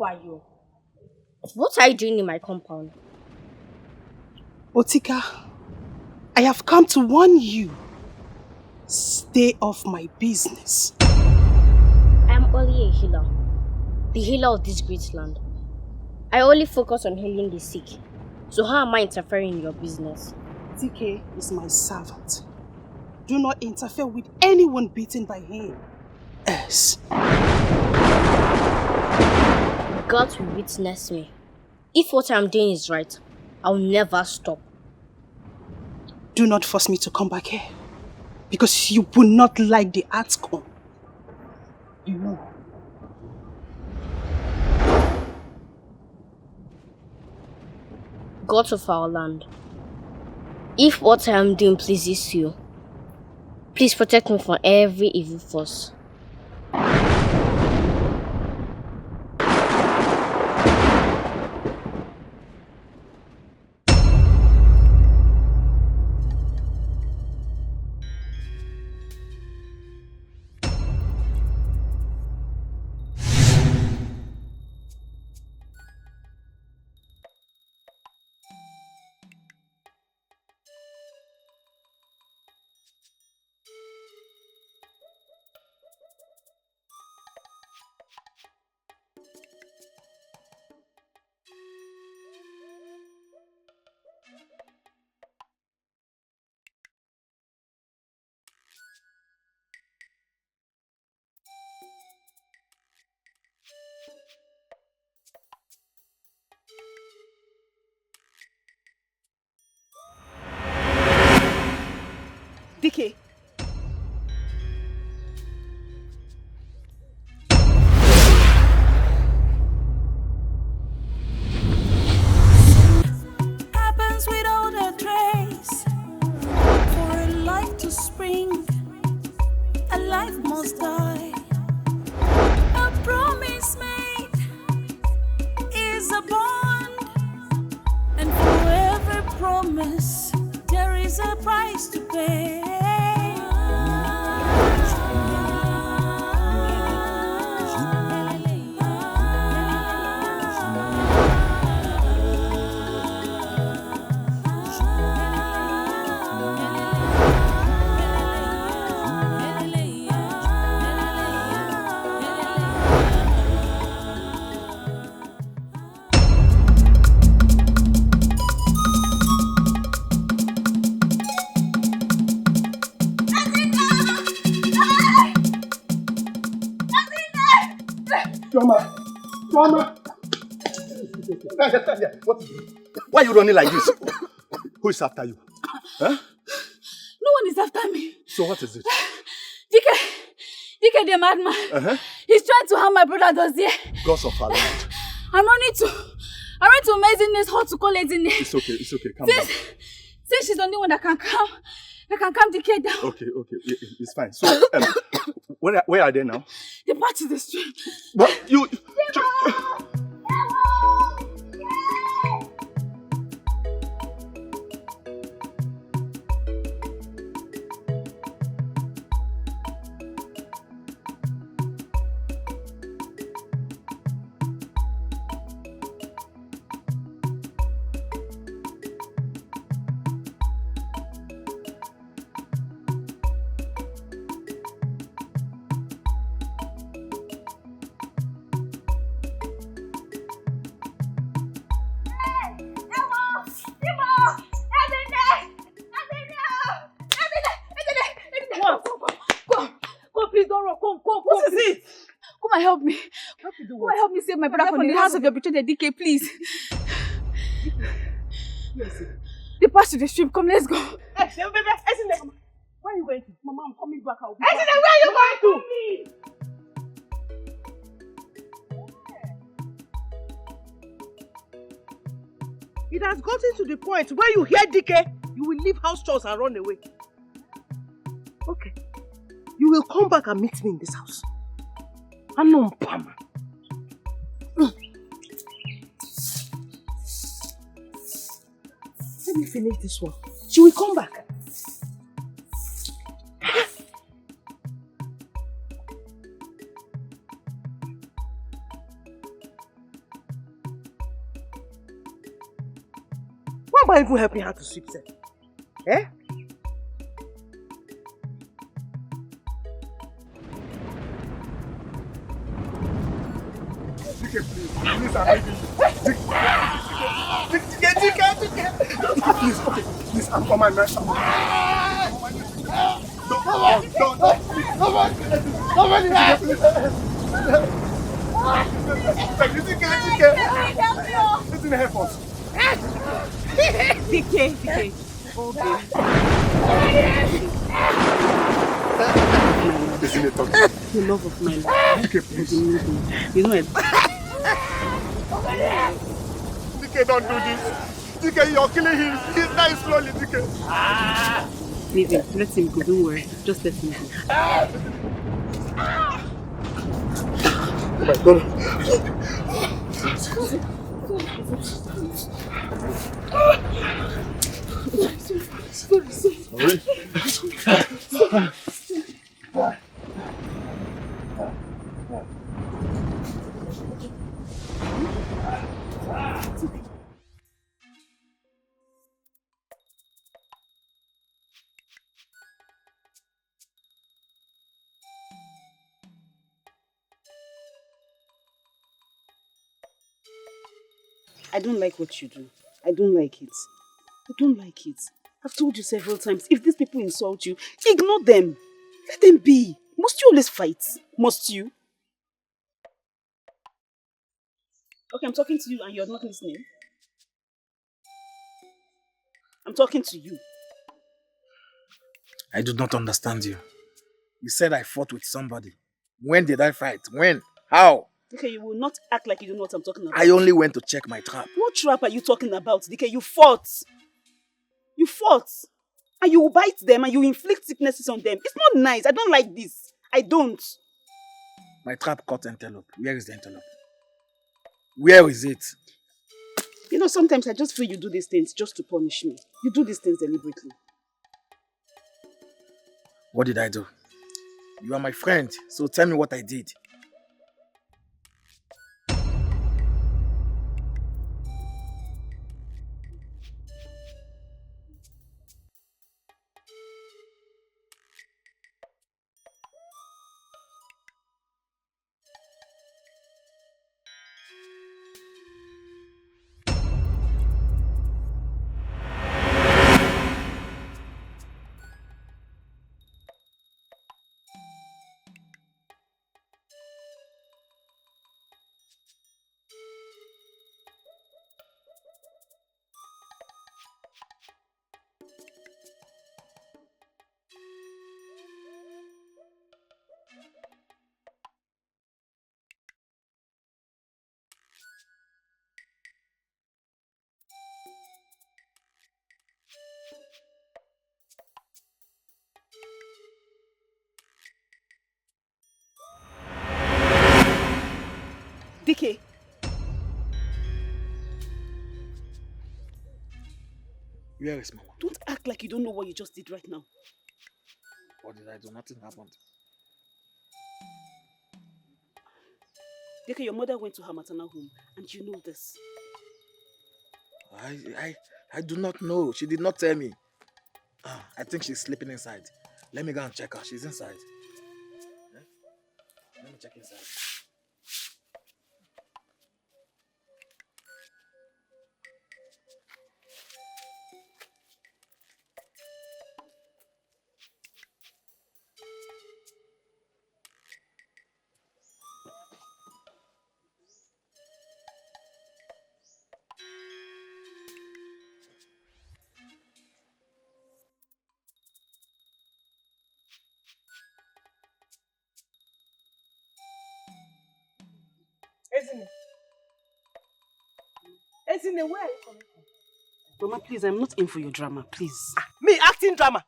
are you? What are you doing in my compound? Otika, I have come to warn you. Stay off my business. I am only a healer. The healer of this great land. I only focus on healing the sick. So how am I interfering in your business? TK is my servant. Do not interfere with anyone beaten by him. Yes. God will witness me. If what I'm doing is right, I'll never stop. Do not force me to come back here. Because you will not like the outcome. You know. God of our land, if what I am doing pleases you, please protect me from every evil force. DK. Happens without a trace. For a life to spring, a life must die. A promise made is a bond, and for every promise there is a price to pay. Mama! What is it? Why are you running like this? Who is after you? Huh? No one is after me. So what is it? DK the madman. He's trying to harm my brother Dozie. Gods of our land. I'm running to Amazingness hall to call Ezine. It's okay, calm down. Since she's the only one that can calm DK down. Okay, it's fine. So, where are they now? They're back to the stream. What? You... Help me. Help me save my brother from the hands of your betrayed DK, please. Yes. They passed to the stream. Come, let's go. Hey, baby, where are you going to? Mama, I'm coming back. Where are you going to? It has gotten to the point where you hear DK, you will leave house chores and run away. Okay. You will come back and meet me in this house. Let me finish this one. She will come back. am I even helping her to sweep set? Eh? Dike, please. Please, I'm begging you. Dike. Please, okay. Please, I'm on my man. Listen to her first. DK. Oh, babe. Listen to talk. The love of my life. Dike, please. You know it. Dike, don't do this. Dike, you're killing him. He's dying slowly, Dike. Leave him. Let him go. Don't worry. Just let him go. Oh my God. Sorry. I don't like what you do. I don't like it. I don't like it. I've told you several times, if these people insult you, ignore them. Let them be. Must you always fight? Must you? Okay, I'm talking to you and you're not listening. I'm talking to you. I do not understand you. You said I fought with somebody. When did I fight? When? How? Okay, you will not act like you don't know what I'm talking about. I only went to check my trap. What trap are you talking about, DK? You fought. You fought. And you bite them and you inflict sicknesses on them. It's not nice. I don't like this. I don't. My trap caught antelope. Where is the antelope? Where is it? You know, sometimes I just feel you do these things just to punish me. You do these things deliberately. What did I do? You are my friend, so tell me what I did. DK. Where is Mama? Don't act like you don't know what you just did right now. What did I do? Nothing happened. DK, your mother went to her maternal home and you know this. I do not know. She did not tell me. I think she's sleeping inside. Let me go and check her. She's inside. Let me check inside. Ezine, where are you coming from? Mama, please, I'm not in for your drama, please. Me acting drama?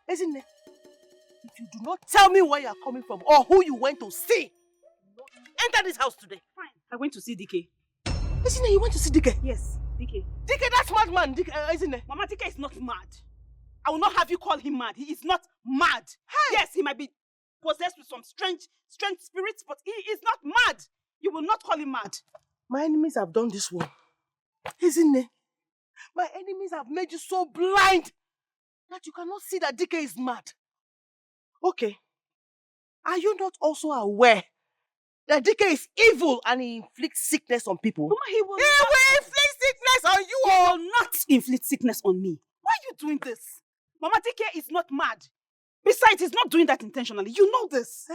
Ezine, if you do not tell me where you are coming from or who you went to see, enter this house today. Fine. I went to see DK. Ezine, you went to see Dike? Yes, DK. Dike, that's madman. Dike, Ezine. Mama, DK is not mad. I will not have you call him mad. He is not mad. Hey. Yes, he might be possessed with some strange spirits, but he is not mad. You will not call him mad. My enemies have done this one. Ezine, My enemies have made you so blind that you cannot see that DK is mad. Okay. Are you not also aware that DK is evil and he inflicts sickness on people? Mama, he will inflict sickness on you! He will not inflict sickness on me. Why are you doing this? Mama, DK is not mad. Besides, he's not doing that intentionally. You know this.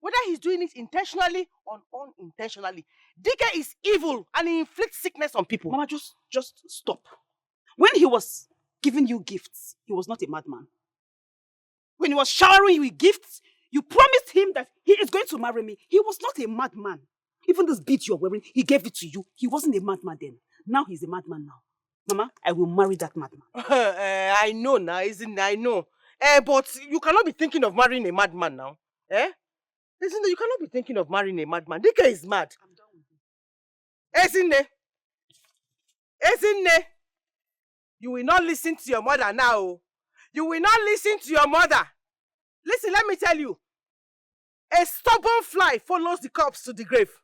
Whether he's doing it intentionally or unintentionally, DK is evil and he inflicts sickness on people. Mama, just stop. When he was giving you gifts, he was not a madman. When he was showering you with gifts, you promised him that he is going to marry me. He was not a madman. Even this bead you're wearing, he gave it to you. He wasn't a madman then. Now he's a madman now. Mama, I will marry that madman. I know now, isn't it? I know. But you cannot be thinking of marrying a madman now. Isn't it? You cannot be thinking of marrying a madman. DK is mad. I'm done with you. Isn't it? Isn't it? You will not listen to your mother now. You will not listen to your mother. Listen, let me tell you. A stubborn fly follows the corpse to the grave.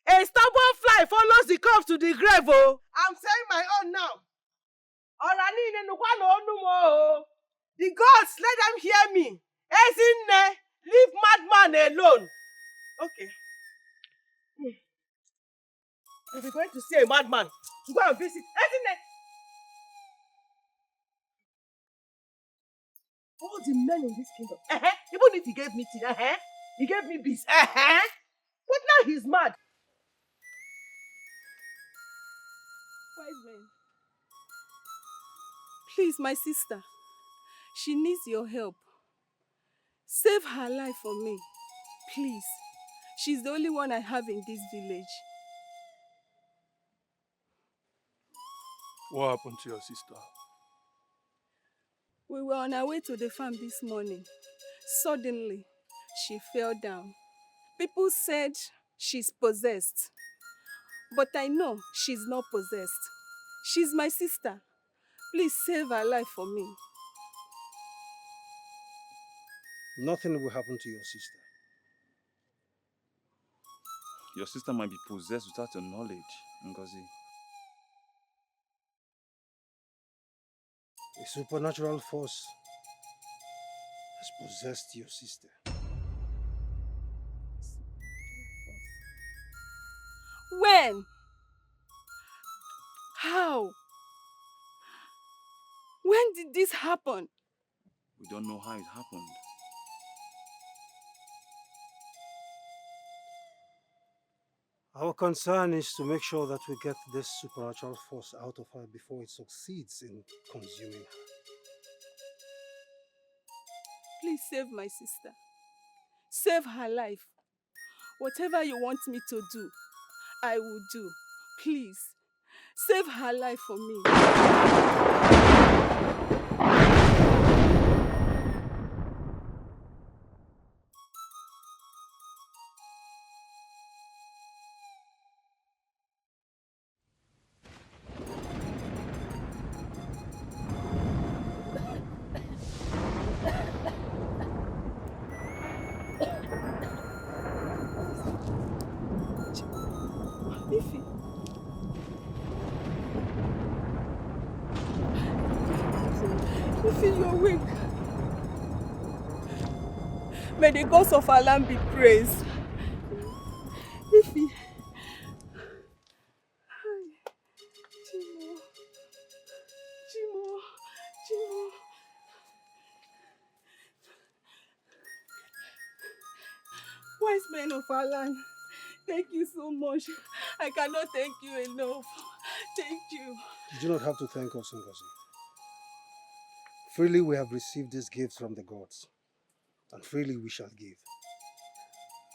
A stubborn fly follows the corpse to the grave. Oh, I'm saying my own now. The gods, let them hear me. Ezinne, leave madman alone. Okay. If you're going to see a madman, go and visit Ezinne. All the men in this kingdom, even if he gave me tea, he gave me bees, but now he's mad. Wise men, please, my sister, she needs your help. Save her life for me, please. She's the only one I have in this village. What happened to your sister? We were on our way to the farm this morning. Suddenly, she fell down. People said she's possessed. But I know she's not possessed. She's my sister. Please save her life for me. Nothing will happen to your sister. Your sister might be possessed without your knowledge, Ngozi. A supernatural force has possessed your sister. When? How? When did this happen? We don't know how it happened. Our concern is to make sure that we get this supernatural force out of her before it succeeds in consuming her. Please save my sister. Save her life. Whatever you want me to do, I will do. Please, save her life for me. Ify, you're awake. May the gods of our land be praised. Ify. Chimo. Wise men of our land, thank you so much. I cannot thank you enough. Thank you. You do not have to thank us, Ngozi. Freely we have received this gift from the gods, and freely we shall give.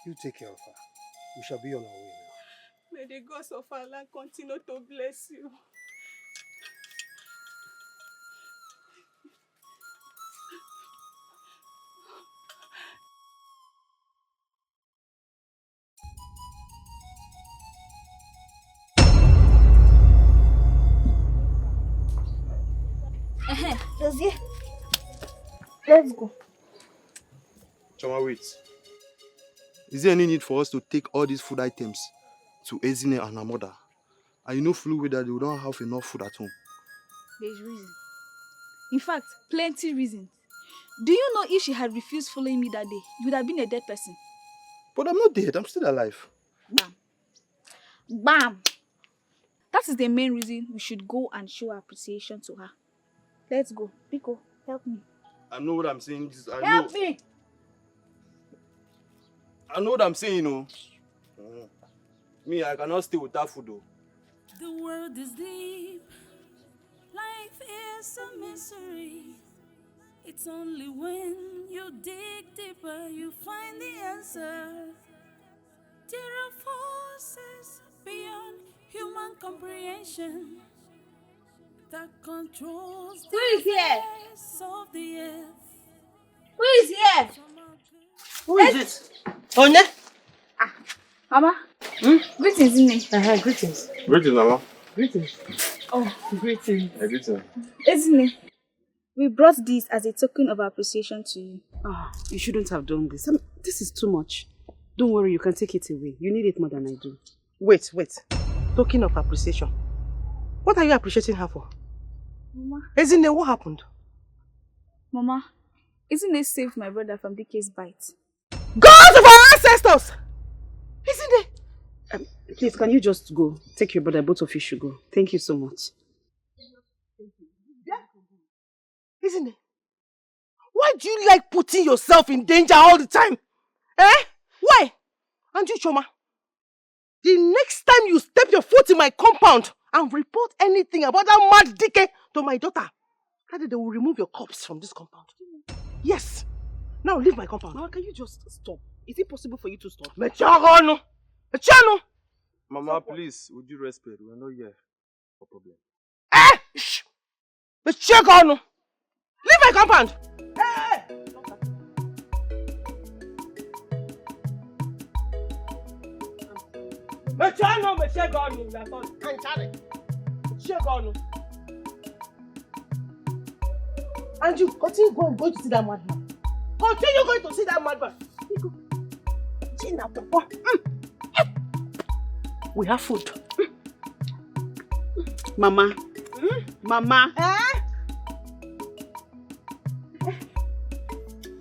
You take care of her. We shall be on our way now. May the gods of our land continue to bless you. Dozie, let's go. Chama, wait. Is there any need for us to take all these food items to Ezinne and her mother And you know flew with that they don't have enough food at home. There's reason. In fact, plenty reasons. Do you know if she had refused following me that day, you would have been a dead person? But I'm not dead, I'm still alive. Bam. Bam! That is the main reason we should go and show appreciation to her. Let's go. Pico, help me. I know what I'm saying. Help me! I know what I'm saying, you know. Me, I cannot stay without food, though. The world is deep. Life is a mystery. It's only when you dig deeper you find the answer. There are forces beyond human comprehension that controls Who is here? face of the earth. Who is here? Who is it? Onye? Mama? Greetings, Izine. Greetings. Greetings, Mama. Greetings. Oh, Greetings. Greetings. Izine, we brought this as a token of appreciation to you. You shouldn't have done this. This is too much. Don't worry, you can take it away. You need it more than I do. Wait. Token of appreciation. What are you appreciating her for? Mama. Ezinne, what happened? Mama, Izine saved my brother from DK's bite. God of our ancestors! Ezinne! Please, can you just go? Take your brother, both of you should go. Thank you so much. Ezinne, why do you like putting yourself in danger all the time? Why? And you, Choma, the next time you step your foot in my compound and report anything about that mad DK to my daughter, they will remove your corpse from this compound. Yes. Now leave my compound. Mama, can you just stop? Is it possible for you to stop? Mechano! Mama, please, with due respect, we're not here for problem. Shh! Mechano! Leave my compound! Hey! Mechano! And you continue going to see that madman. Continue going to see that madman. We have food. Mama. Mama.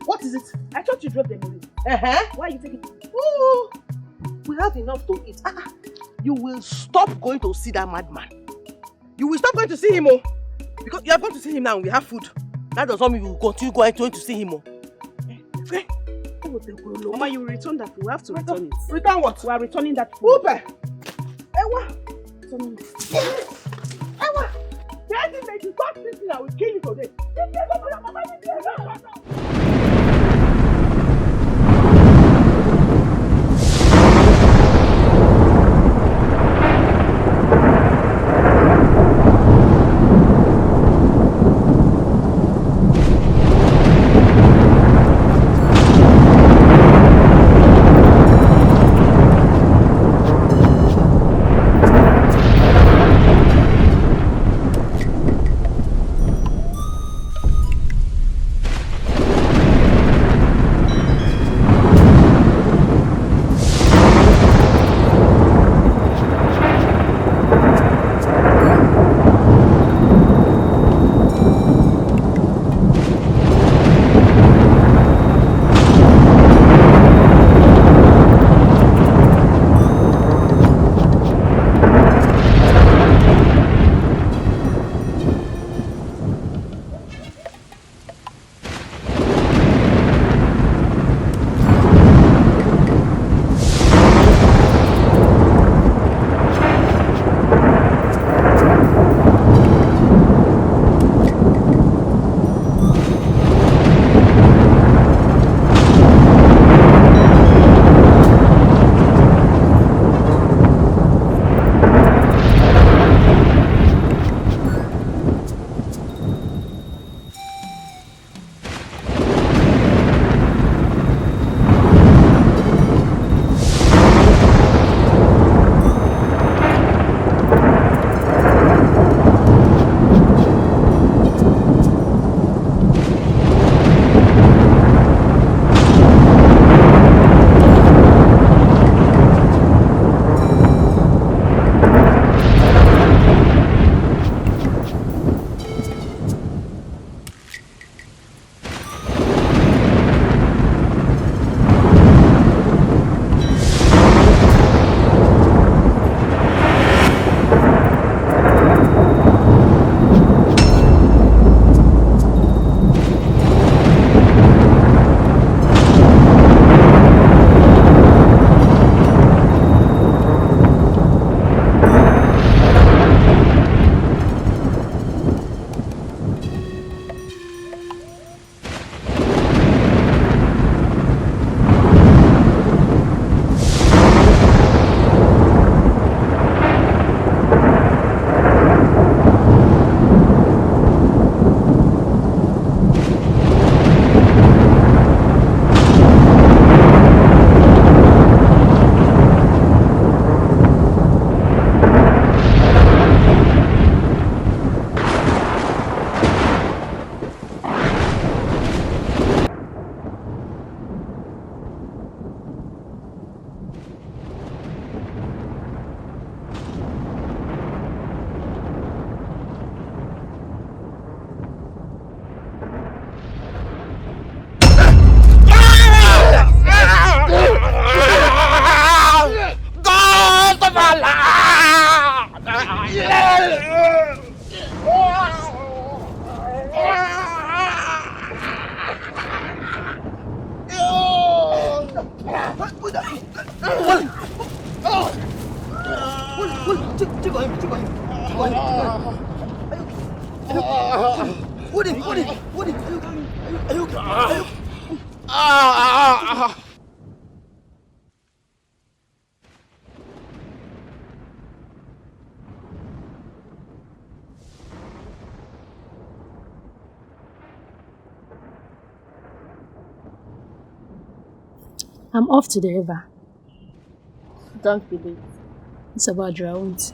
What is it? I thought you dropped them away. Why are you taking it? Ooh, we have enough to eat. You will stop going to see that madman. You will stop going to see him, because you are going to see him now and we have food. That does not mean you will continue going to see him. Okay? Mama, you will return that food. We have to return it. Return what? We are returning that food. Uber! Ewa! Ewa! Tell him that you stop this thing, I will kill you today. I'm off to the river. Don't be late. It's about drought.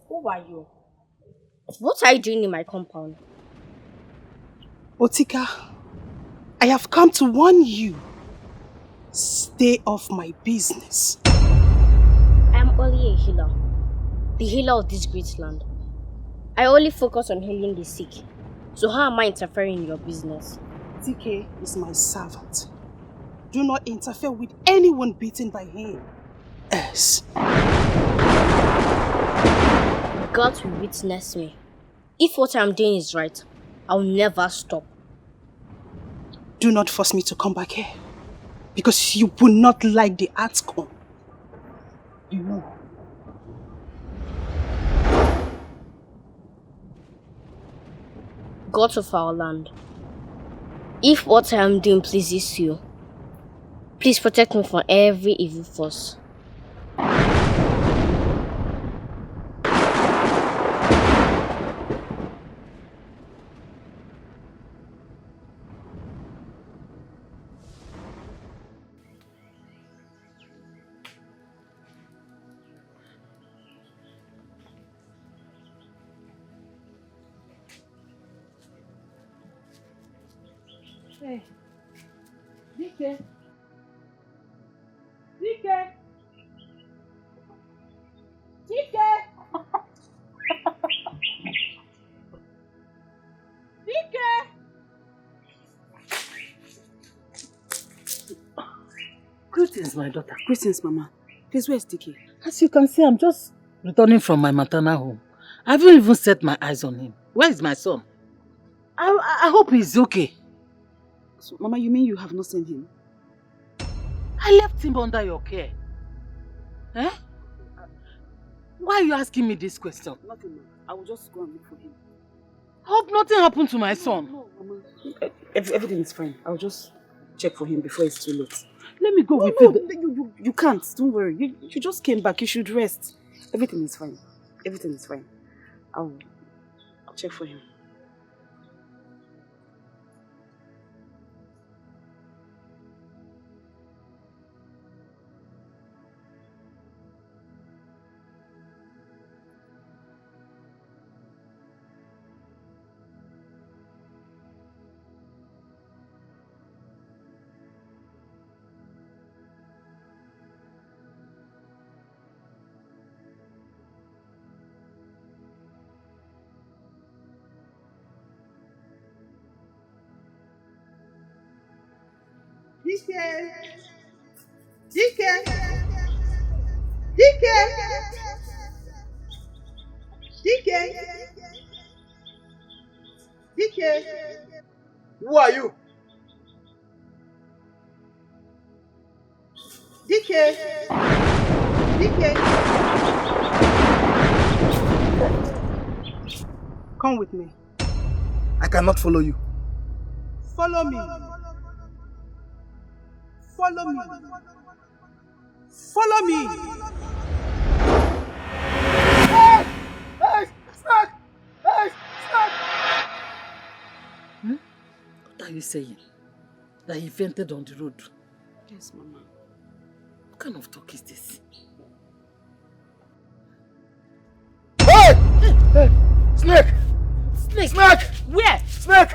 Who are you? What are you doing in my compound? Otika, I have come to warn you. Stay off my business. I am only a healer. The healer of this great land. I only focus on healing the sick. So how am I interfering in your business? TK is my servant. Do not interfere with anyone beaten by him. Yes. God will witness me. If what I'm doing is right, I'll never stop. Do not force me to come back here. Because you will not like the outcome. You know. God of our land, if what I am doing pleases you, please protect me from every evil force. Hey, Dike. Dike. Dike. Dike. Greetings, my daughter. Greetings, Mama. Please, where's Dike? As you can see, I'm just returning from my maternal home. I haven't even set my eyes on him. Where is my son? I hope he's okay. So, Mama, you mean you have not seen him? I left him under your care. Eh? Why are you asking me this question? Nothing, Mama. I will just go and look for him. I hope nothing happened to my son. No, Mama. Everything is fine. I'll just check for him before it's too late. Let me go with you. You can't. Don't worry. You just came back. You should rest. Everything is fine. Everything is fine. I'll check for him. DK! Who are you? DK! Come with me. I cannot follow you. Follow me. Follow me. Follow me. Hey! Hey! Snack! Hey! Snack! What are you saying? That he fainted on the road? Yes, Mama. What kind of talk is this? Hey! Hey! Snake! Snake? Snake! Where? Snake!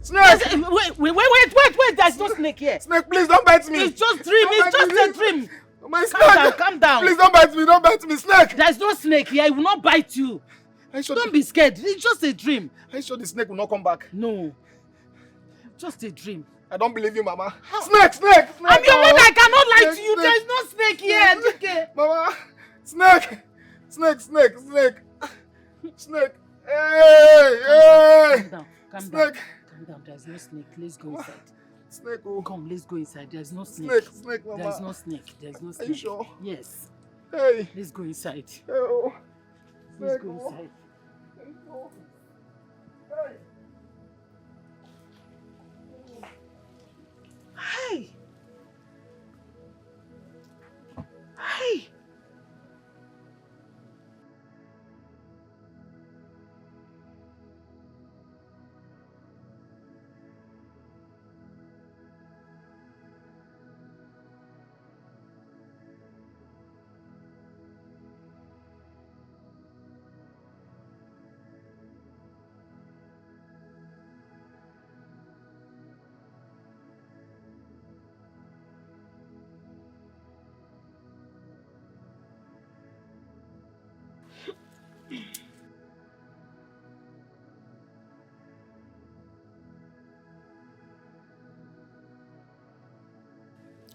Snake! Wait, there's no snake here. Snake, please don't bite me. It's just dream, it's just a dream. My snake! Calm down. Please don't bite me, snake! There's no snake here, it will not bite you. Don't be scared, it's just a dream. Are you sure the snake will not come back? No. Just a dream. I don't believe you, Mama. How? Snake! I'm your mother, I cannot lie to you. There's no snake here, DK. Mama! Snake! Snake! Hey! Calm down. Calm down, there's no snake. Let's go inside. Snake, oh. Come, let's go inside. There's no snake. Snake, Mama. There's no snake. Are you sure? Yes. Hey! Let's go inside. Hey, oh. Let's go inside. Hey! Hey!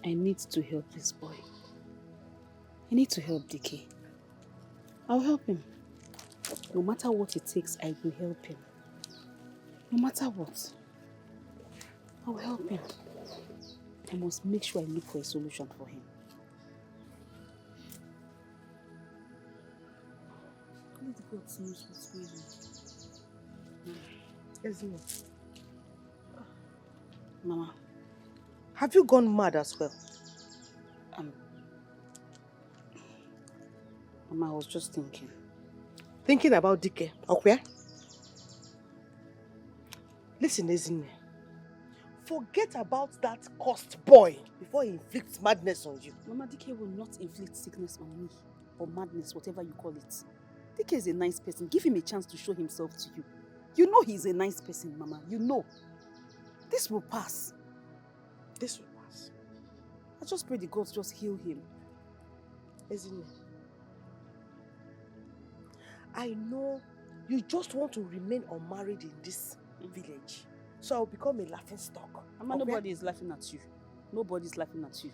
I need to help this boy. I need to help DK. I'll help him. No matter what it takes, I will help him. No matter what. I will help him. I must make sure I look for a solution for him. Let God knows what's going on. Ezio, Mama. have you gone mad as well? Mama, I was just thinking. Thinking about Dike, okay? Listen, Ezinne. Forget about that cursed boy before he inflicts madness on you. Mama, DK will not inflict sickness on me. Or madness, whatever you call it. DK is a nice person. Give him a chance to show himself to you. You know he's a nice person, Mama. You know. This will pass. This will pass. I just pray the gods just heal him. Ezinne, I know you just want to remain unmarried in this village. So I'll become a laughing stock. Mama, nobody is laughing at you. Nobody's laughing at you.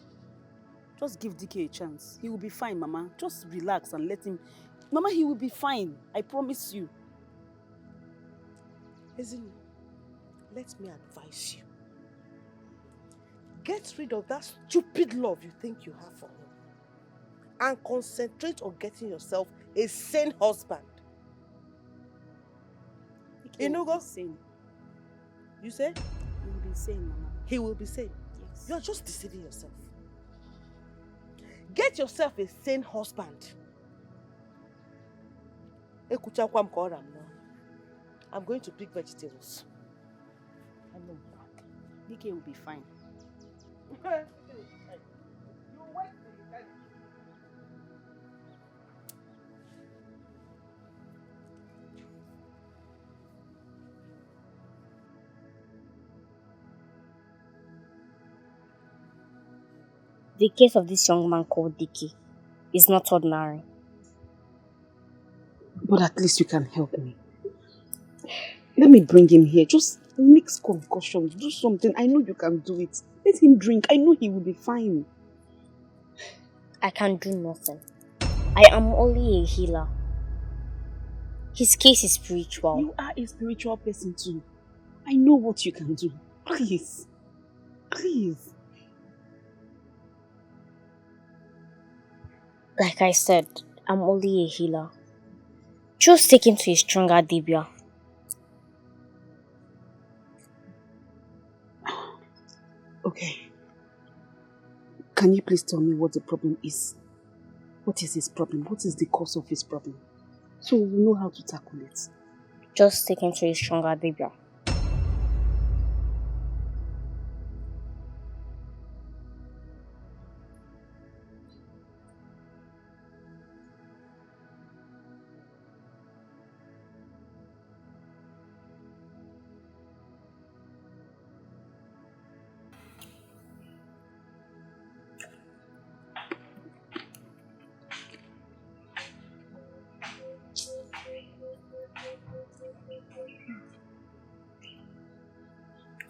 Just give DK a chance. He will be fine, Mama. Just relax and let him... Mama, he will be fine. I promise you. Ezinne, let me advise you. Get rid of that stupid love you think you have for him. And concentrate on getting yourself a sane husband. He will be sane. You say? He will be sane, Mama. He will be sane? Yes. You're just deceiving yourself. Get yourself a sane husband. I'm going to pick vegetables. I know. DK will be fine. The case of this young man called Dicky is not ordinary. But at least you can help me. Let me bring him here. Just mix concussions. Do something. I know you can do it. Let him drink. I know he will be fine. I can do nothing. I am only a healer. His case is spiritual. You are a spiritual person too. I know what you can do. Please. Please. Like I said, I'm only a healer. Just take him to a stronger Dibia. Okay. Can you please tell me what the problem is? What is his problem? What is the cause of his problem? So we know how to tackle it. Just take him to a stronger Dibia.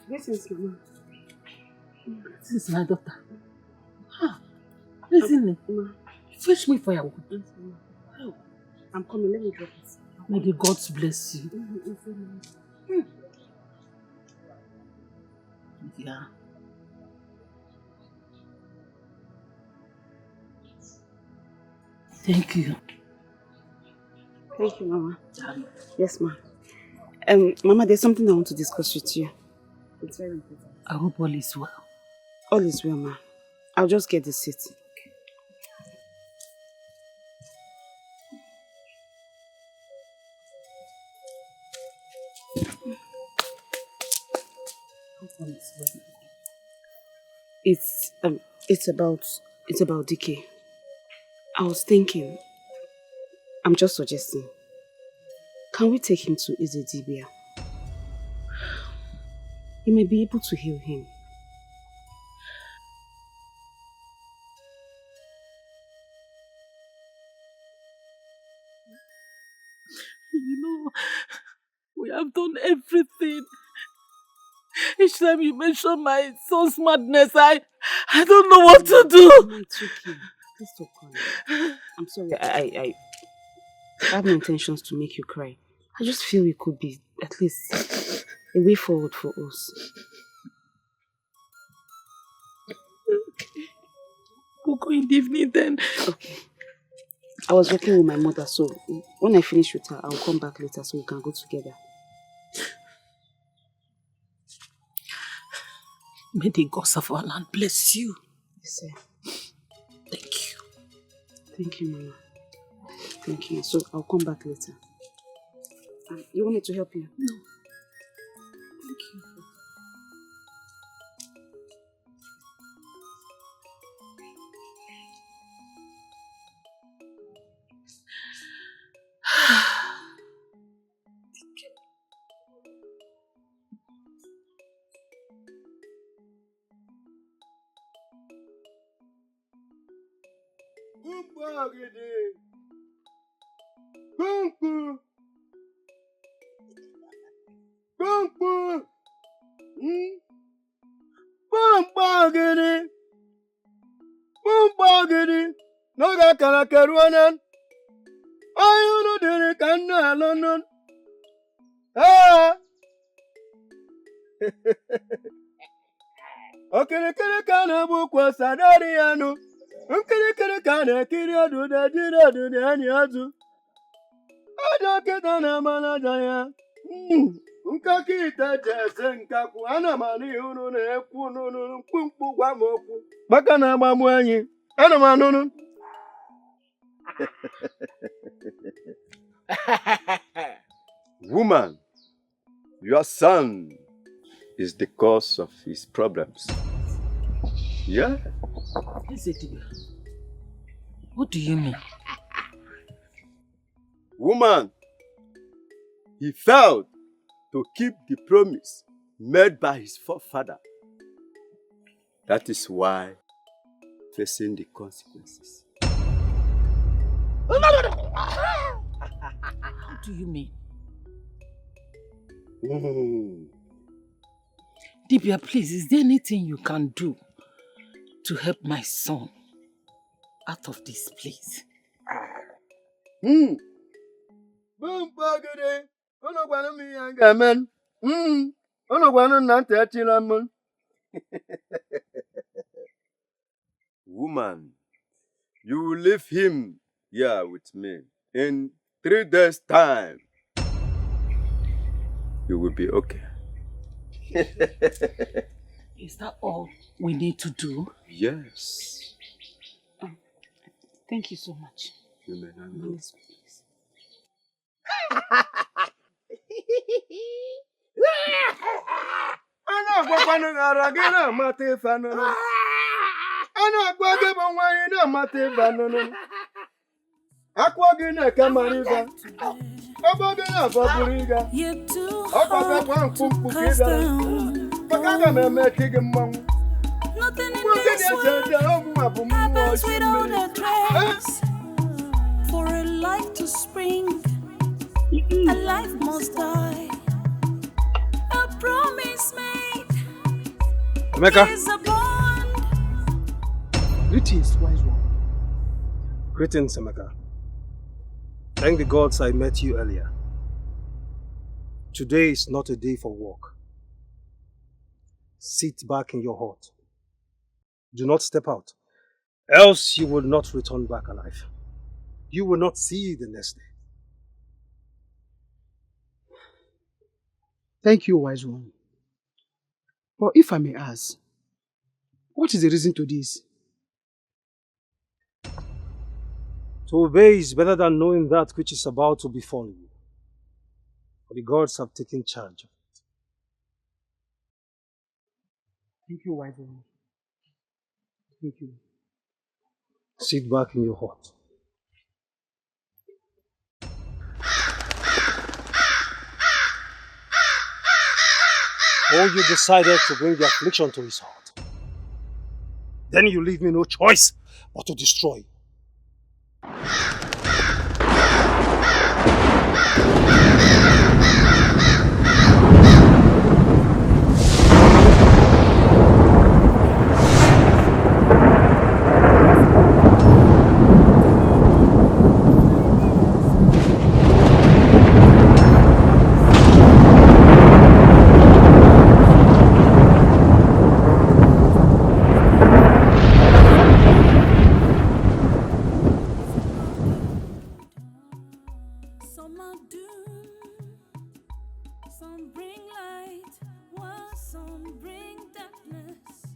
Greetings, Mama. This is my daughter. Ah, listen, fetch me firewood. Yes, Mama. Oh, I'm coming. Let me drop it. May the gods bless you. Yeah. Thank you. Thank you, Mama. Yes, Ma. Mama, there's something I want to discuss with you. It's very important. I hope all is well. All is well, Ma. I'll just get the seat. It's about DK. I was thinking, I'm just suggesting, can we take him to Izedibia? He may be able to heal him. You know, we have done everything. Each time you mention my son's madness, I don't know what to do. Mama, it's okay. Please stop crying. I'm sorry. I have no intentions to make you cry. I just feel it could be at least a way forward for us. Okay. We'll go in the evening then. Okay. I was working with my mother, so when I finish with her, I'll come back later so we can go together. May the gods of our land bless you. Yes, sir. Thank you. Thank you, Mama. Thank you. So I'll come back later. You want me to help you? No. Thank you. Noga kana keruanan. Ayunu diri kana lonon. Ah. Okirikiri kana bukwa sadari anu. Nkirikiri kana kiri adu da jiri adu da ani azu. Aja kita na manaja ya. Nkakita jese nkaku anamani unu na ekwu nunu mkpumkpu gwa moku. Baka na agbamu enyi. Anamanunu. Woman, your son is the cause of his problems. Yeah? What do you mean? Woman, he failed to keep the promise made by his forefather. That is why facing the consequences. How do you mean? Dibia, please, is there anything you can do to help my son out of this place? Woman, you will leave him here with me. In 3 days' time, you will be okay. Is that all we need to do? Yes. Thank you so much. You may not go. Nothing in this world happens without a trace. For a life to spring, a life must die. A promise made Emeka. is a bond. Greetings, wise one. Greetings, Emeka. Thank the gods I met you earlier. Today is not a day for work. Sit back in your hut. Do not step out, else you will not return back alive. You will not see the next day. Thank you, wise one. But if I may ask, what is the reason to this? To obey is better than knowing that which is about to befall you. For the gods have taken charge. Thank you, wise one. Thank you. Sit back in your hut. Oh, you decided to bring the affliction to his heart. Then you leave me no choice but to destroy you. Some are doomed, some bring light, while some bring darkness.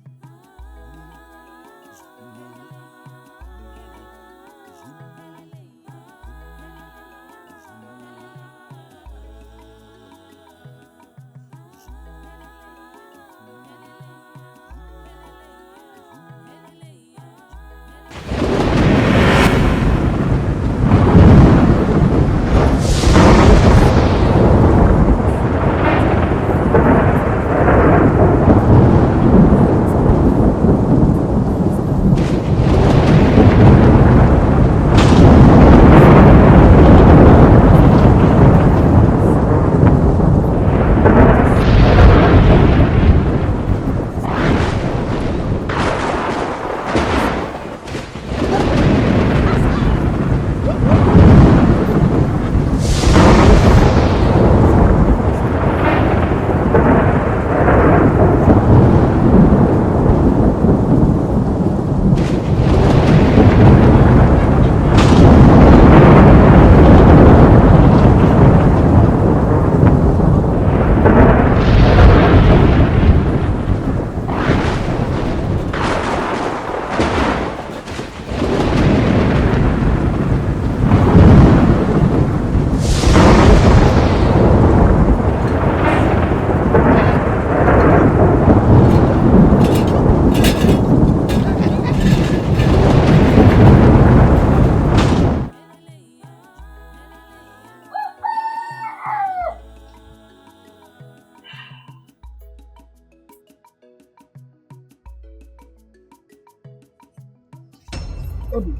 Obi,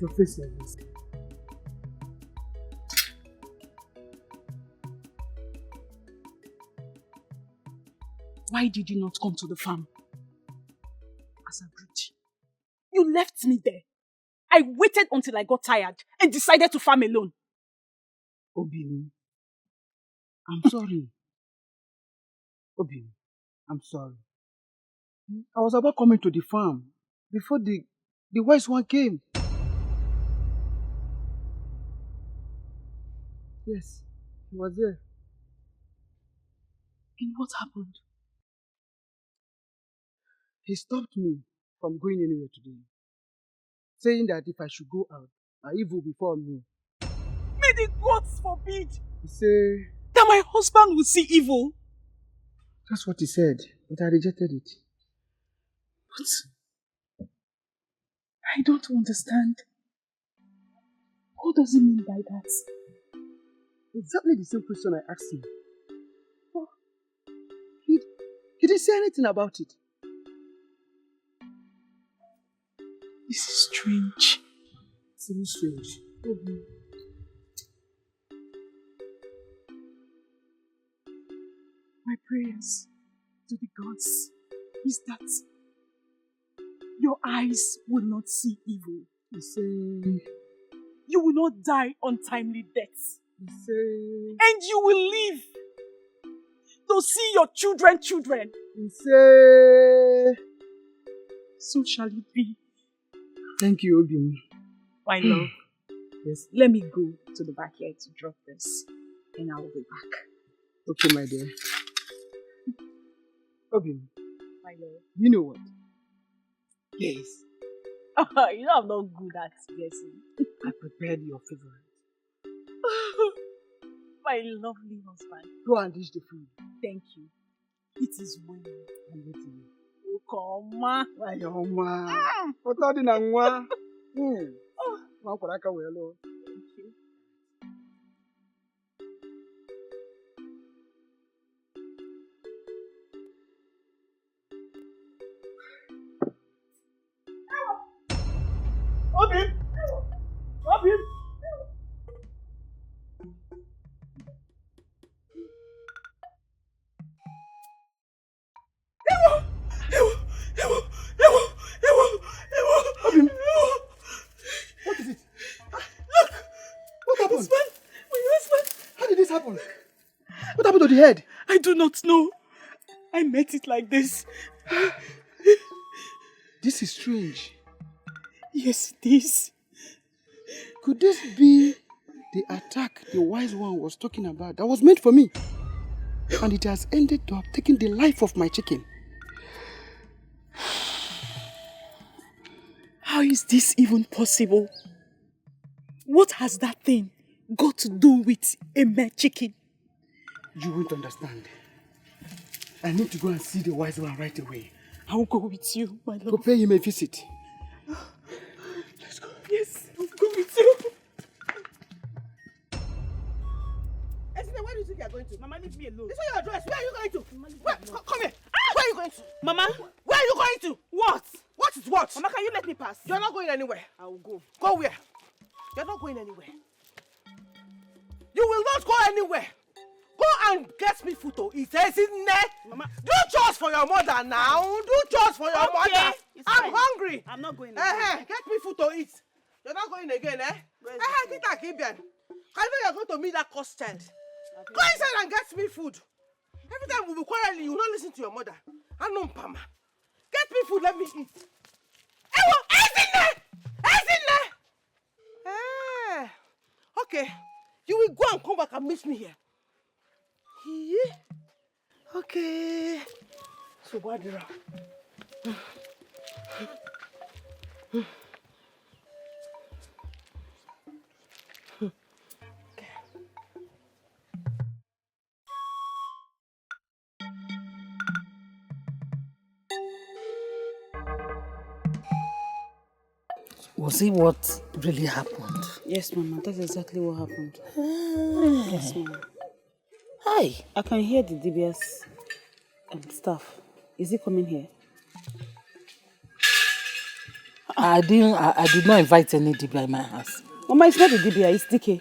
your face like this. Why did you not come to the farm? As agreed. You left me there. I waited until I got tired and decided to farm alone. Obi, I'm sorry. Obi, I'm sorry. I was about coming to the farm before the wise one came. Yes, he was there. And what happened? He stopped me from going anywhere today, saying that if I should go out, evil befall me. May the gods forbid! He said that my husband will see evil. That's what he said, but I rejected it. But I don't understand. What does he mean by that? Exactly the same question I asked him. But he didn't say anything about it. This is strange. It's really strange. My prayers to the gods is that your eyes will not see evil. You will not die untimely deaths. And you will live to see your children. So shall it be. Thank you, Obim. My love. Yes. Let me go to the backyard to drop this, and I will be back. Okay, my dear. Obim, My love. you know what? Yes. You know I'm not good at guessing. I prepared your favorite. My lovely husband. Go and dish the food. Thank you. It is well. I'm waiting. Okoma. Ayoma. What did I want? One for that well. Thank you. Obim! Obim! What is it? Look! What happened? My husband! How did this happen? What happened to the head? I do not know. I met it like this. This is strange. Yes, it is. Could this be the attack the wise one was talking about that was meant for me? And it has ended to have taken the life of my chicken. How is this even possible? What has that thing got to do with a mere chicken? You won't understand. I need to go and see the wise one right away. I will go with you, my love. To pay him a visit. Let's go. Yes, I'll go with you. Esme, where do you think you're going to? Mama, leave me alone. This is your address. Where are you going to? Come here. Where are you going to? Mama. Where are you going to? What? What is what? Mama, can you let me pass? You're not going anywhere. I will go. Go where? You're not going anywhere. You will not go anywhere. Go and get me food to eat. Isn't there? Mama. Do chores for your mother now. Do chores for your mother. I'm fine. hungry. I'm not going again. Get me food to eat. You're not going again, eh? Get that Gibeon. I know you're going to meet that cursed child. Go inside and get me food. Every time we'll be quarreling, you will not listen to your mother. I know Pama. Get me food, let me eat. Okay. You will go and come back and meet me here. Okay. So what do Was it what really happened? Yes, Mama, that's exactly what happened. Yes, Mama. Hi. I can hear the DBS staff. Is he coming here? I did not invite any DBI in my house. Mama, it's not the DBI, it's DK.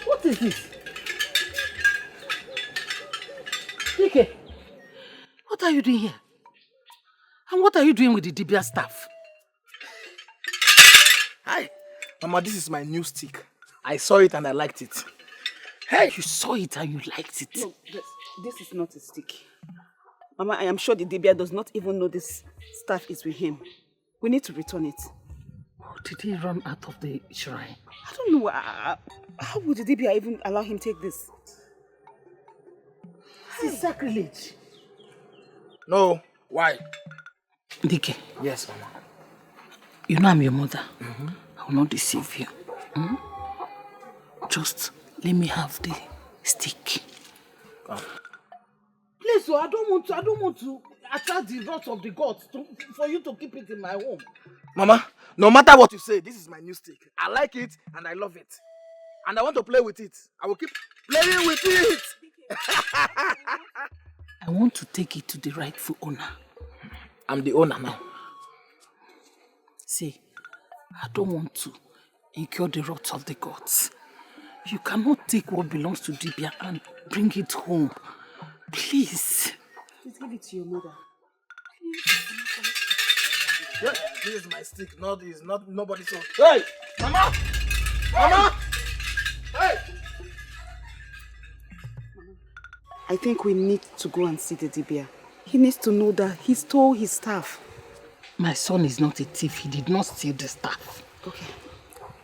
What is this? DK, what are you doing here? And what are you doing with the DBI staff? Hi. Mama, this is my new stick. I saw it and I liked it. Hey, you saw it and you liked it. No, this is not a stick. Mama, I am sure the DBI does not even know this staff is with him. We need to return it. Did he run out of the shrine? I don't know. How would the DBI even allow him take this? This is sacrilege. No. Why? DK. Yes, Mama. You know I'm your mother. I will not deceive you. Just let me have the stick. Please, I don't want to attract the wrath of the gods for you to keep it in my home. Mama, no matter what you say, this is my new stick. I like it and I love it. And I want to play with it. I will keep playing with it. I want to take it to the rightful owner. I'm the owner now. See, I don't want to incur the wrath of the gods. You cannot take what belongs to Dibia and bring it home. Please. Please give it to your mother. Yeah, this is my stick. It's not nobody's own. Hey! Mama! Mama! Hey! I think we need to go and see the Dibia. He needs to know that he stole his staff. My son is not a thief. He did not steal the staff. Okay.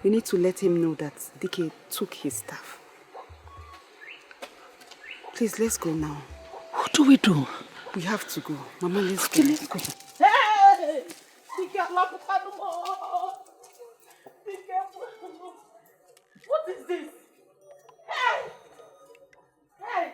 We need to let him know that Dike took his staff. Please, let's go now. What do we do? We have to go. Mama, let's go. Let's go. Hey! What is this? Hey! Hey!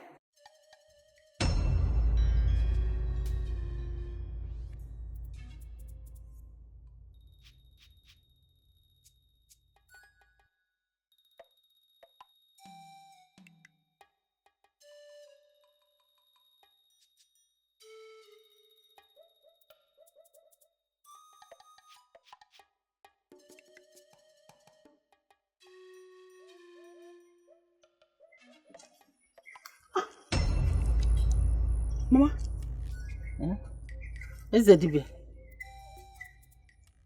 Mama? Where's the Dibia?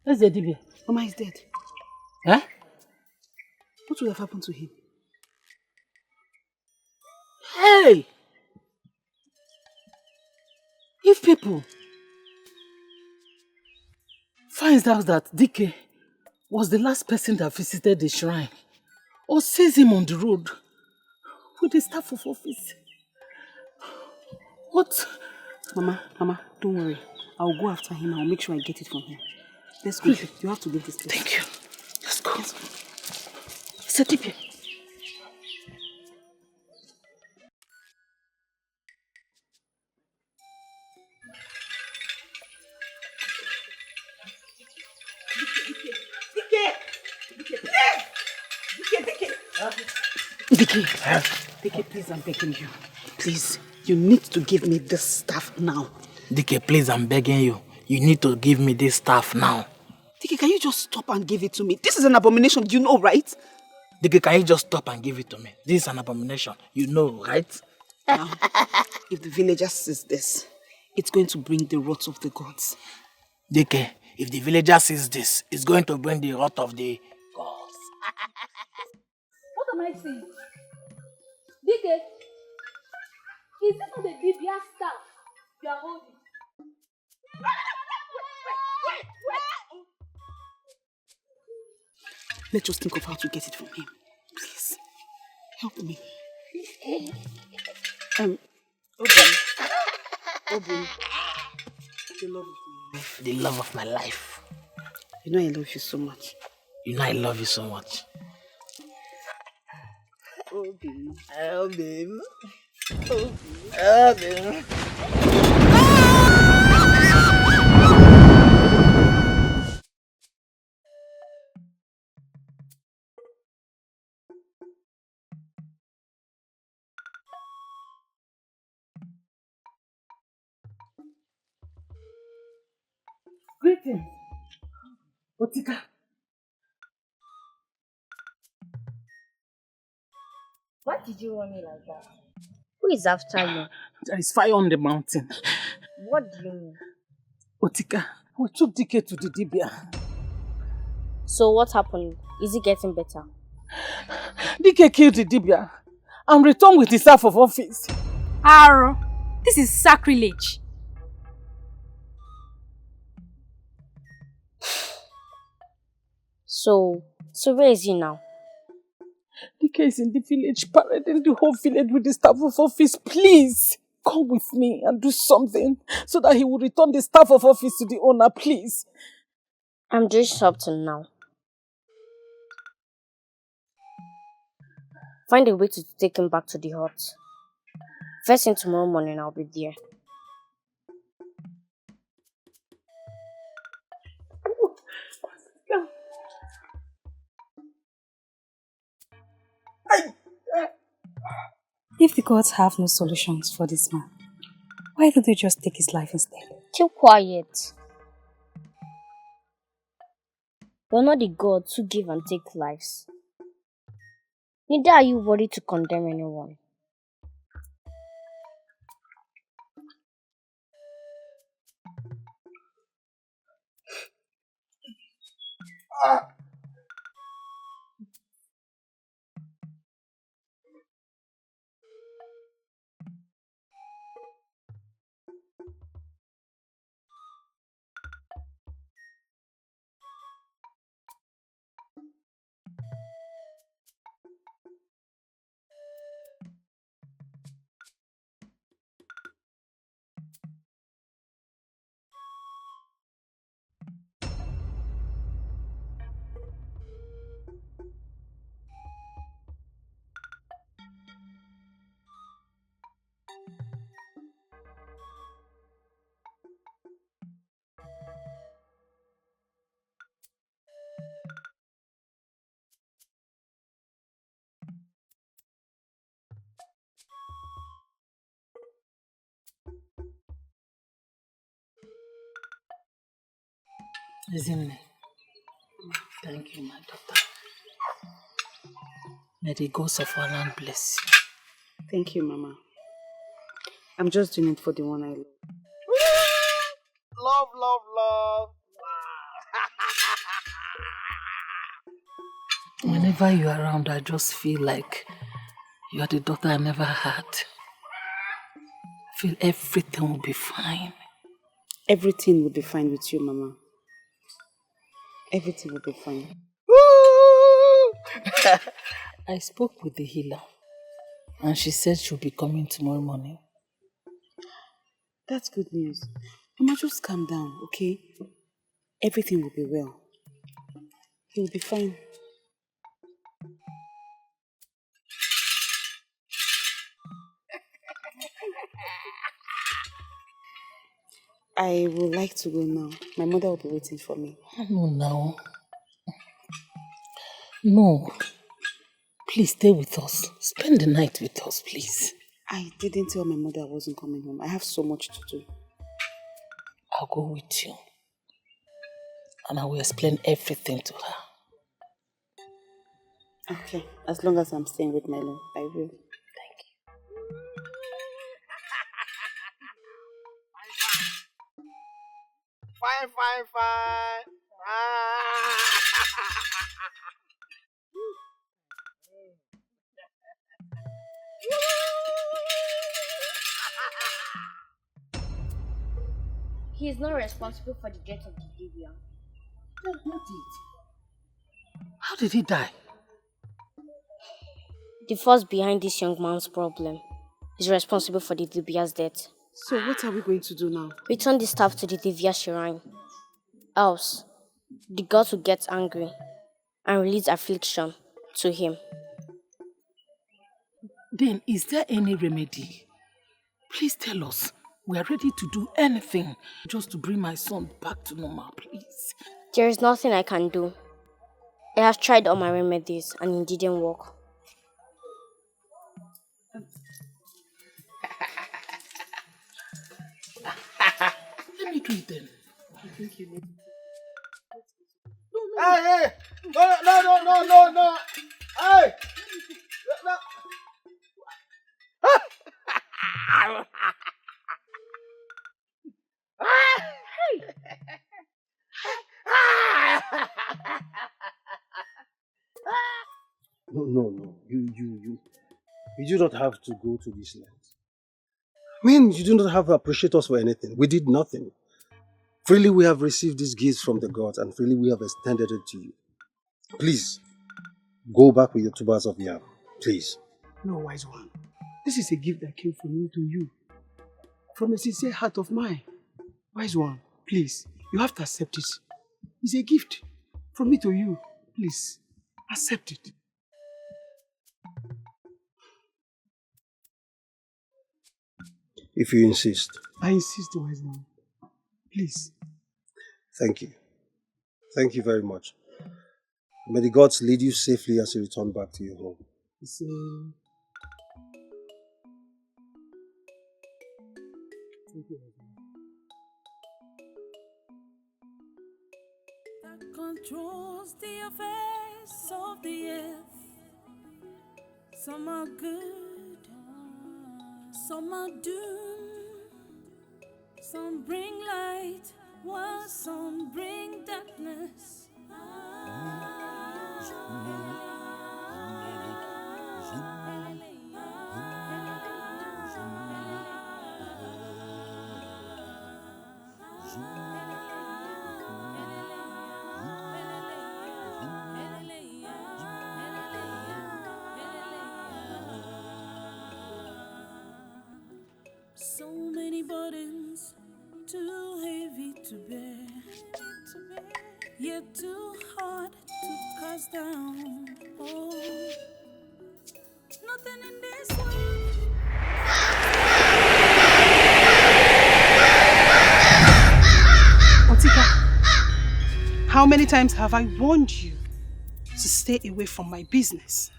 Where's the Dibia? Mama is dead. Huh? What would have happened to him? Hey! If people finds out that Dike was the last person that visited the shrine or sees him on the road with the staff of office, what? Mama, don't worry. I'll go after him. I'll make sure I get it from him. Let's go. You have to leave this place. Thank you. Let's go. It's a Dibia. Dike, please, I'm begging you. Please, you need to give me this staff now. Dike, please, I'm begging you. You need to give me this staff now. Dike, can you just stop and give it to me? This is an abomination, you know, right? Dike, can you just stop and give it to me? This is an abomination, you know, right? Now, if the villager sees this, it's going to bring the wrath of the gods. Dike, if the villager sees this, it's going to bring the wrath of the gods. What am I saying? Dike, is this not the Dibia staff you are holding? Let's just think of how to get it from him. Please, help me. Obin, The love of my life. You know I love you so much. You know I love you so much. Obin. Obin. Obin. Greetings, Otika. Why did you run me like that? Who is after you? There is fire on the mountain. What do you mean? Otika, we took Dike to the Dibia. So what happened? Is it getting better? Dike killed the Dibia and returned with his staff of office. Aro, this is sacrilege. So where is he now? Dike is in the village, parading the whole village with the staff of office. Please, come with me and do something so that he will return the staff of office to the owner, please. I'm doing something now. Find a way to take him back to the hut. First thing tomorrow morning, I'll be there. If the gods have no solutions for this man, why don't they just take his life instead? Keep quiet. We're not the gods who give and take lives. Neither are you worried to condemn anyone. Isn't it? Thank you, my daughter. May the gods of our land bless you. Thank you, Mama. I'm just doing it for the one I love. Love, love, love. Whenever you're around, I just feel like you're the daughter I never had. I feel everything will be fine. Everything will be fine with you, Mama. Everything will be fine. I spoke with the healer and she said she'll be coming tomorrow morning. That's good news. Mama, just calm down, okay? Everything will be well. He will be fine. I would like to go now. My mother will be waiting for me. No. No. Please stay with us. Spend the night with us, please. I didn't tell my mother I wasn't coming home. I have so much to do. I'll go with you. And I will explain everything to her. Okay. As long as I'm staying with my love, I will. Fine, fine, fine. He is not responsible for the death of the Divya. That's not it. How did he die? The force behind this young man's problem is responsible for the Divya's death. So what are we going to do now? Return the staff to the Divya shrine. Else, the gods will get angry and release affliction to him. Then, is there any remedy? Please tell us. We are ready to do anything just to bring my son back to normal, please. There is nothing I can do. I have tried all my remedies and it didn't work. Let me do it then. I think you need to. Hey! No! Hey! No. No. You do not have to go to this land. I mean, you do not have to appreciate us for anything. We did nothing. Freely we have received these gifts from the gods and freely we have extended it to you. Please, go back with your tubers of yam. Please. No, wise one. This is a gift that came from me to you. From a sincere heart of mine. Wise one, please, you have to accept it. It's a gift from me to you. Please, accept it. If you insist. I insist, wise one. Please. Thank you. Thank you very much. May the gods lead you safely as you return back to your home. It's Thank you. That controls the affairs of the earth. Some are good, some are doomed. Some bring light, while some bring darkness. So many burdens, too heavy to bear, yet too hard to cast down. Oh, nothing in this world. Otika, how many times have I warned you to stay away from my business?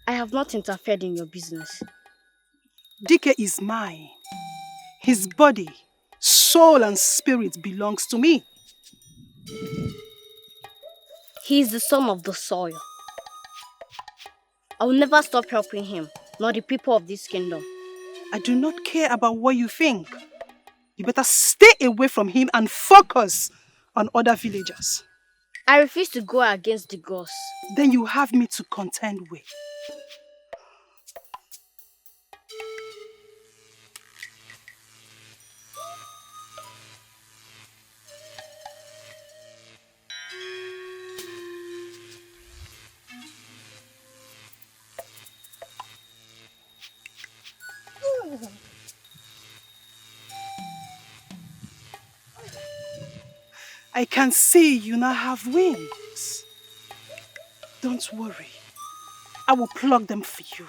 I have not interfered in your business. Dike is mine. His body, soul and spirit belongs to me. He is the son of the soil. I will never stop helping him, nor the people of this kingdom. I do not care about what you think. You better stay away from him and focus on other villagers. I refuse to go against the gods. Then you have me to contend with. I can see you now have wings. Don't worry. I will pluck them for you.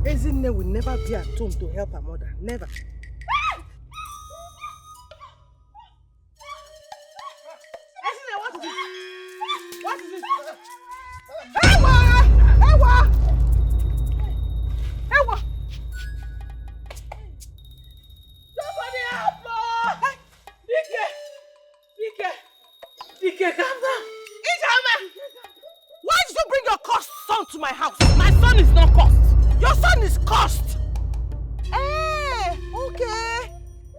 Ezinne will never be at home to help her mother. Never. Ezinne, what is this? What is this? Ewa! Ewa! Ewa! Somebody help me! Dike, calm down. Ijama! Why did you bring your cursed son to my house? My son is is cursed. Okay.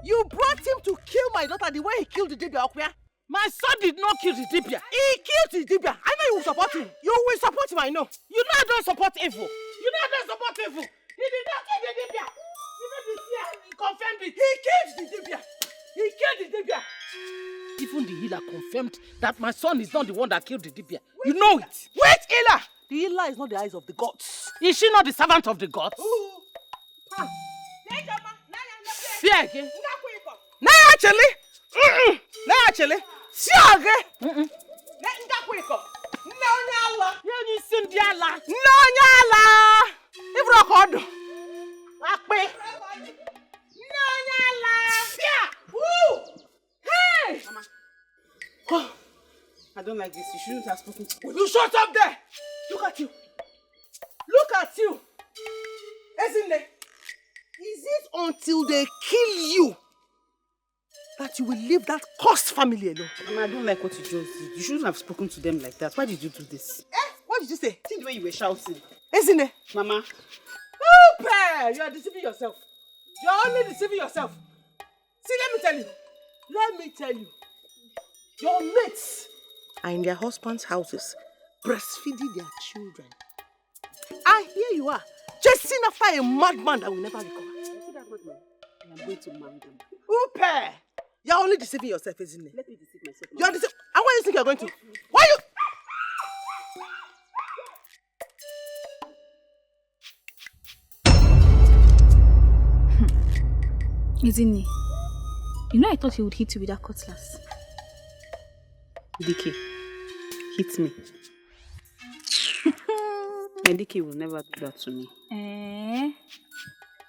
You brought him to kill my daughter the way he killed the Dibia Okwia. My son did not kill the Dibia. He killed the Dibia. I know you will support him. You will support him, I know. You know I don't support evil. You know I don't support evil. He did not kill the Dibia. You know this year he confirmed it. He killed the Dibia. He killed the Dibia. Even the healer confirmed that my son is not the one that killed the Dibia. You know it. Wait, healer. The healer is not the eyes of the gods. Is she not the servant of the gods? Fear again. No, actually. No, actually. See again. No, nyala. You send yala. No, nyala. If rock hard. Akpe. No, nyala. Fear. Woo. Hey. Mama. Oh, I don't like this. You shouldn't have spoken to me. Will you shut up there? Look at you. Look at you. Isn't it? Is it until they kill you that you will leave that cursed family alone? Mama, I don't like what you just did. You shouldn't have spoken to them like that. Why did you do this? What did you say? See the way you were shouting. Isn't it? Mama. Oh, Père, you are deceiving yourself. You are only deceiving yourself. See, let me tell you. Let me tell you. Your mates are in their husbands' houses, breastfeeding their children. And here you are, chasing after a madman that will never recover. You see that madman? I am going to marry them. Upe! You are only deceiving yourself, isn't it? Let me deceive myself. You are deceiving. And where do you think you are going to? Why you? Isn't it? You know I thought he would hit you with that cutlass. DK, hit me. My DK will never do that to me.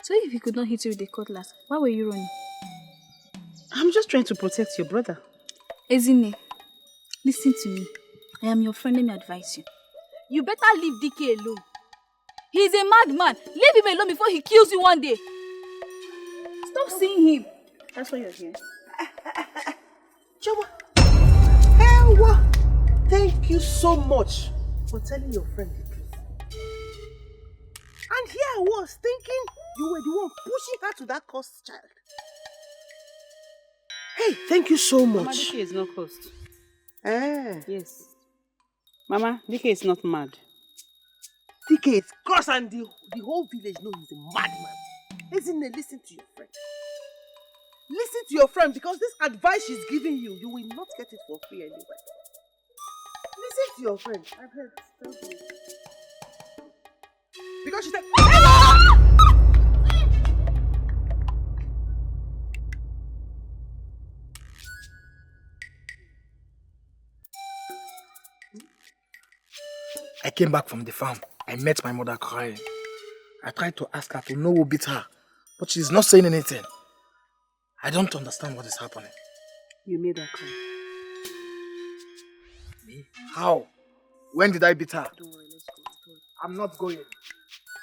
So if he could not hit you with the cutlass, why were you running? I'm just trying to protect your brother. Ezine, listen to me. I am your friend, let me advise you. You better leave DK alone. He's a madman. Leave him alone before he kills you one day. Stop seeing him. That's why you're here. Choma. Ewa. Thank you so much for telling your friend the truth. And here I was thinking you were the one pushing her to that cursed child. Hey, thank you so much. Mama, DK is not cursed. Yes. Mama, DK is not mad. DK is cursed and the whole village knows he's a madman. Isn't it? Listen to your friend. Listen to your friend because this advice she's giving you, you will not get it for free anyway. Listen to your friend. I've heard. Thank you. Because she said, I came back from the farm. I met my mother crying. I tried to ask her to know who beat her, but she's not saying anything. I don't understand what is happening. You made her cry. Me? How? When did I beat her? Don't worry, let's go. I'm not going.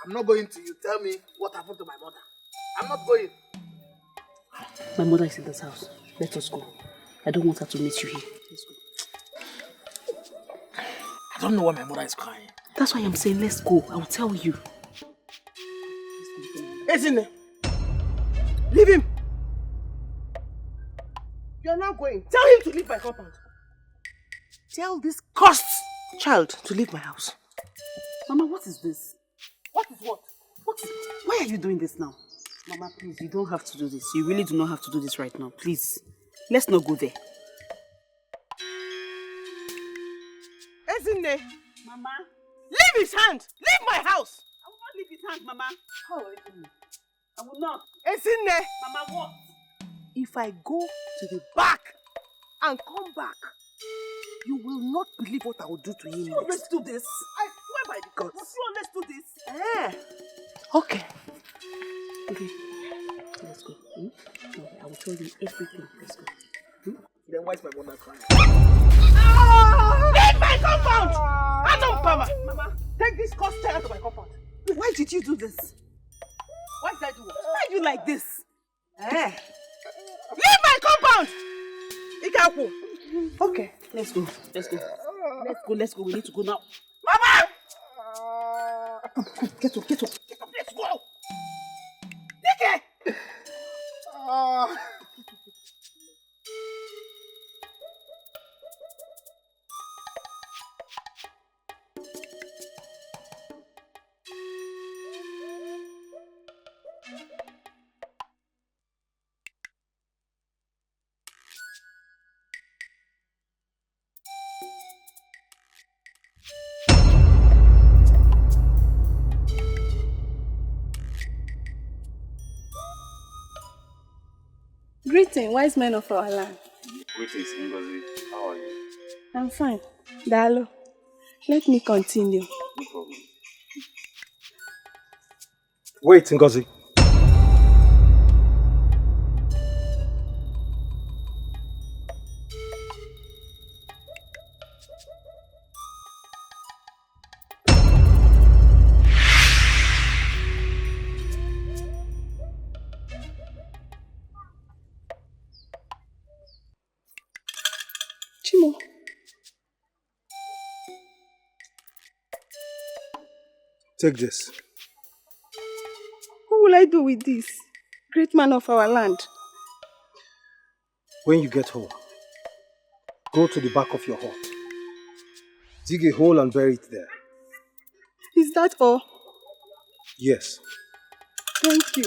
I'm not going to you. Tell me what happened to my mother. I'm not going. My mother is in this house. Let us go. I don't want her to meet you here. Let's go. I don't know why my mother is crying. That's why I'm saying let's go. I will tell you. Isn't it? Leave him. You're not going. Tell him to leave my compound. Tell this cursed child to leave my house. Mama, what is this? What is what? Why are you doing this now? Mama, please, you don't have to do this. You really do not have to do this right now. Please, let's not go there. Isn't it? Mama. Leave his hand. Leave my house. I will not leave his hand, Mama. Oh, I will not. Isn't it? Mama, what? If I go to the back and come back, you will not believe what I will do to him. Let's do this. I swear by the gods. Let's do this. Okay. Okay. Let's go. Okay, I will tell you everything. Let's go. Then why is my mother crying? Leave my compound! Adam Pama! Mama, take this cursed child out of my compound. Why did you do this? Why did I do what? Why are you like this? Leave my compound! Ikaku. Okay, let's go. Let's go. Let's go. We need to go now. Mama! Come, get up. Let's go! Greeting, wise men of our land. Greetings, Ngozi. How are you? I'm fine. Dalo, let me continue. No problem. Wait, Ngozi. Chimo. Take this. What will I do with this? Great man of our land. When you get home, go to the back of your hut. Dig a hole and bury it there. Is that all? Yes. Thank you.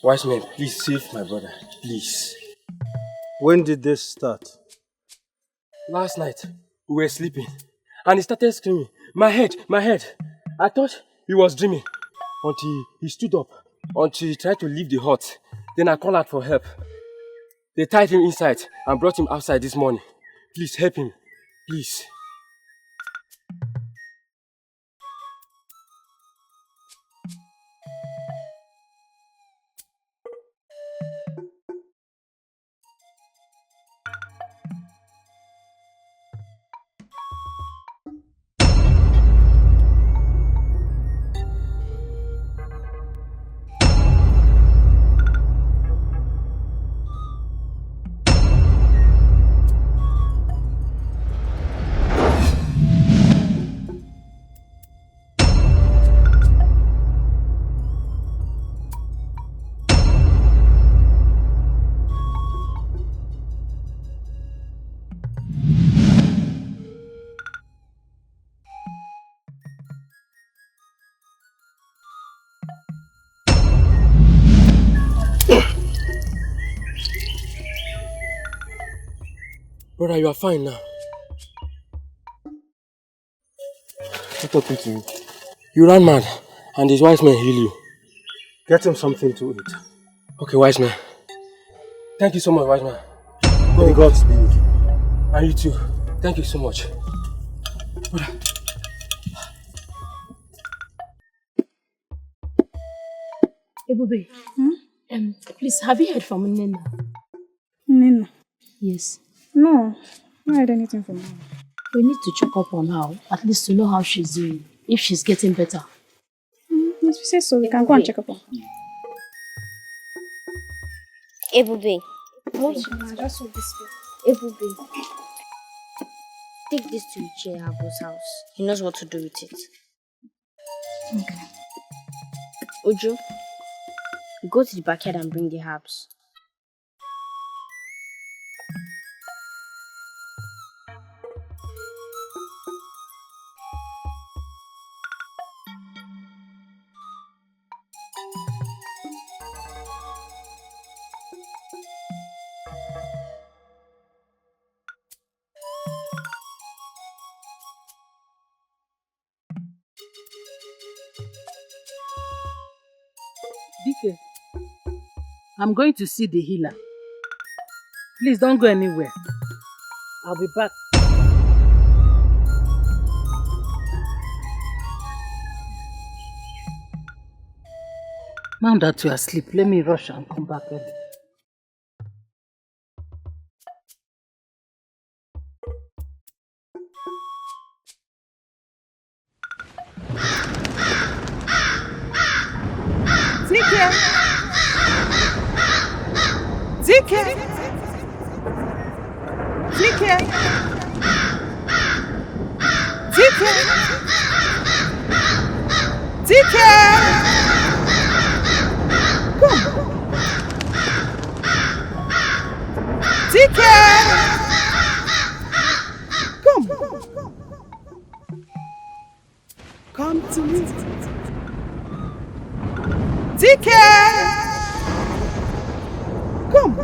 Wise man, please save my brother. Please. When did this start? Last night, we were sleeping and he started screaming, my head, my head. I thought he was dreaming until he stood up, until he tried to leave the hut. Then I called out for help. They tied him inside and brought him outside this morning. Please help him. Please. Brother, you are fine now. What happened to you? You ran mad and his wise man heal you. Get him something to eat. Okay, wise man. Thank you so much, wise man. May God be with you. And you too. Thank you so much. Brother. Ebube, please, have you heard from Nina? Nina? Yes. No, I not heard anything from her. We need to check up on her, at least to know how she's doing, if she's getting better. If you say so, we can go and check up on her. Ebube. Just hold this way. Ebube. Take this to Ichie Abo's house. He knows what to do with it. Okay. Uju, go to the backyard and bring the herbs. DK, I'm going to see the healer. Please don't go anywhere. I'll be back. Now that you are asleep, let me rush and come back early. Zike! Zike! Zike! Zike! Come! DK! Come.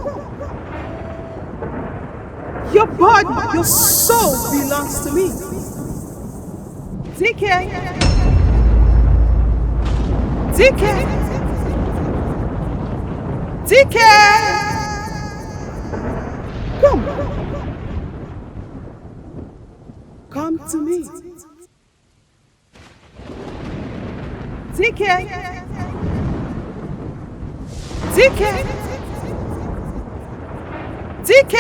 Your body, your soul belongs to me. DK! DK! DK! Come. Come to me. DK! DK! DK!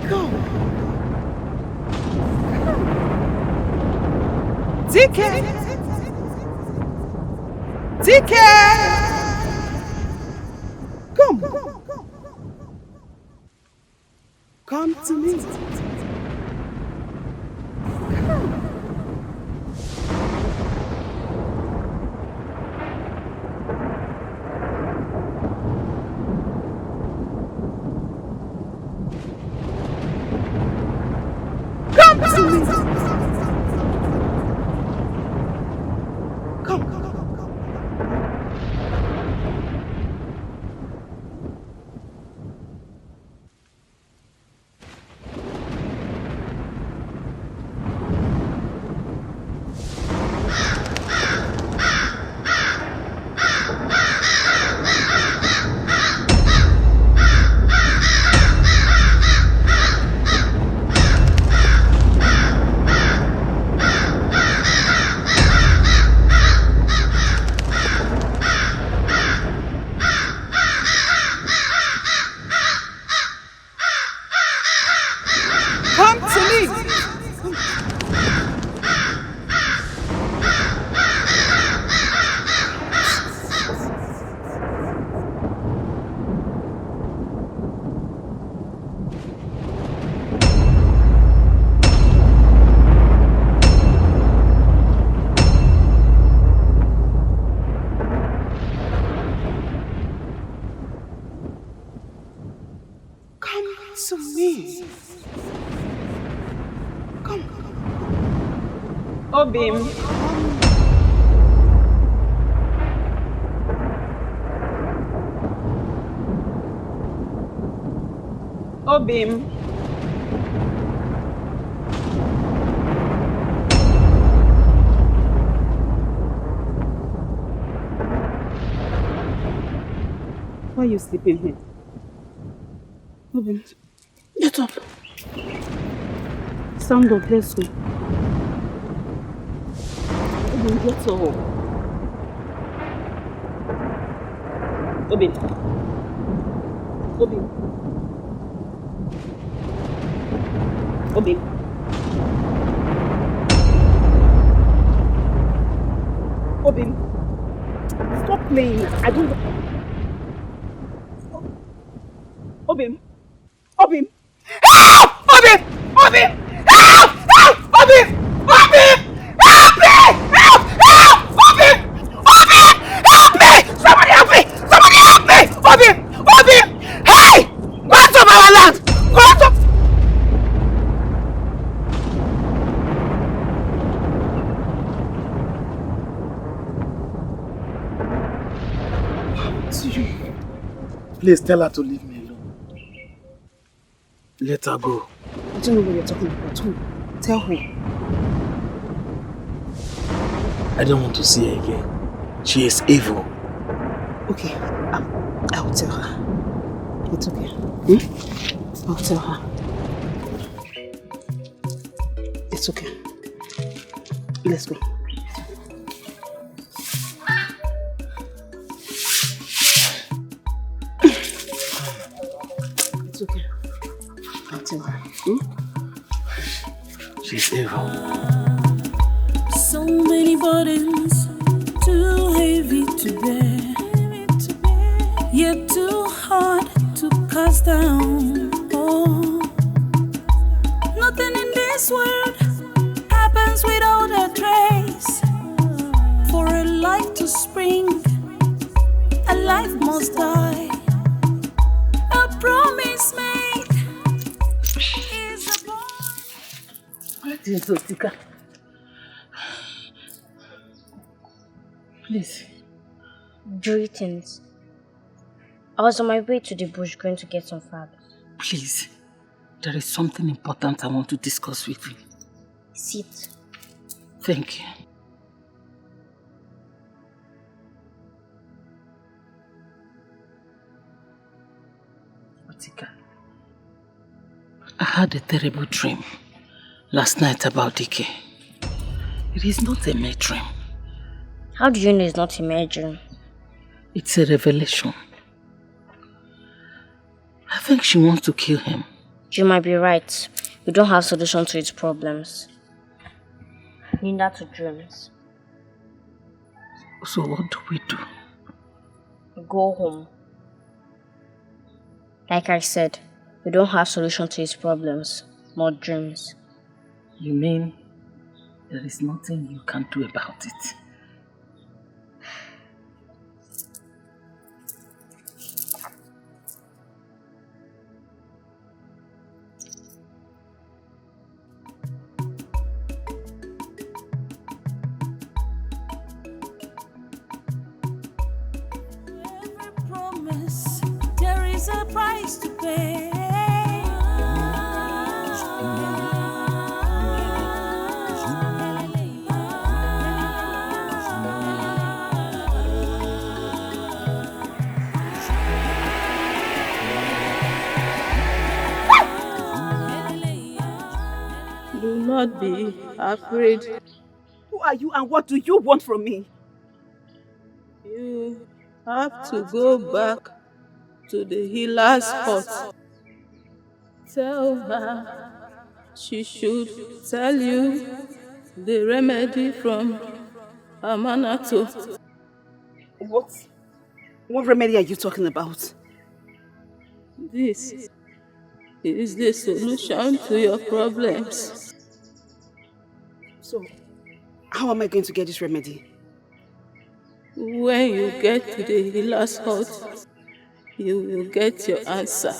Come. DK! DK! Come. Come to me. Come to me. Come. Come to me. Come to me. Come. Obim. Obim. Why are you sleeping here? Obim, get up. Stand up, let's go. Obim, get up. Obim. Obim. Obim. Obim. Stop playing. I don't. Obim. Obim. Help! Obim! Obim! Help! Help! Obim! Obim! Help me! Help! Help! Obim! Obim! Help me! Somebody help me! Somebody help me! Obim! Obim! Hey! Go out of our land! Go out of... Please tell her to leave me alone. Let her go. I don't know what you're talking about. Who? Tell her. I don't want to see her again. She is evil. Okay, I'll tell her. It's okay. I'll tell her. It's okay. Let's go. It's okay. I'll tell her. She's evil. So many burdens, too heavy to bear, yet too hard to cast down. Oh, nothing in this world happens without a trace. For a life to spring, a life must die. A promise made is a bond. What is Otika? Please. Greetings. I was on my way to the bush going to get some fab. Please. There is something important I want to discuss with you. Sit. Thank you. Otika, I had a terrible dream last night about Dike. It is not a mere dream. How do you know it's not a mere dream? It's a revelation. I think she wants to kill him. You might be right. We don't have solution to its problems. Neither to dreams. So what do we do? Go home. Like I said, we don't have solution to its problems, not dreams. You mean there is nothing you can do about it? There is a price to pay. Do not be afraid. Who are you and what do you want from me? You have to go back to the healer's hut. Tell her she should tell you the remedy from Amanato. What remedy are you talking about? This is the solution to your problems. So, how am I going to get this remedy? When you get to the healer's hut, you will get your answer.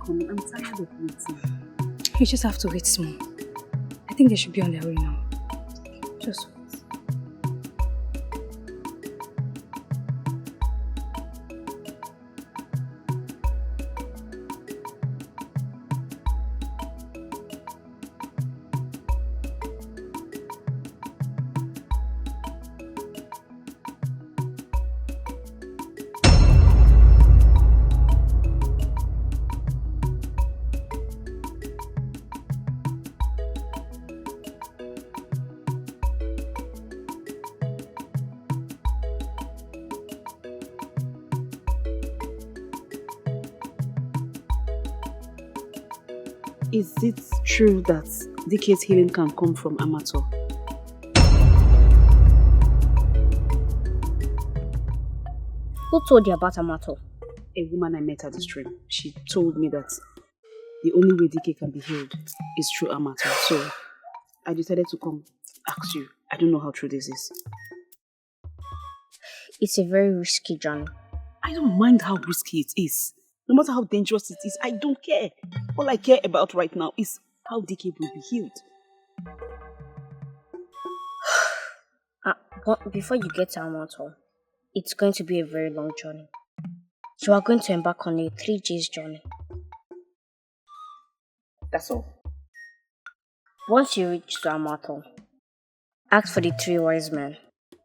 I'm tired of waiting. You just have to wait small. I think they should be on their way now. Just wait. Is it true that Dike's healing can come from Amato? Who told you about Amato? A woman I met at the stream. She told me that the only way Dike can be healed is through Amato. So I decided to come ask you. I don't know how true this is. It's a very risky journey. I don't mind how risky it is. No matter how dangerous it is, I don't care. All I care about right now is how Dike will be healed. But before you get to Amato, it's going to be a very long journey. You are going to embark on a 3 days journey. That's all. Once you reach to Amato, ask for the 3 wise men.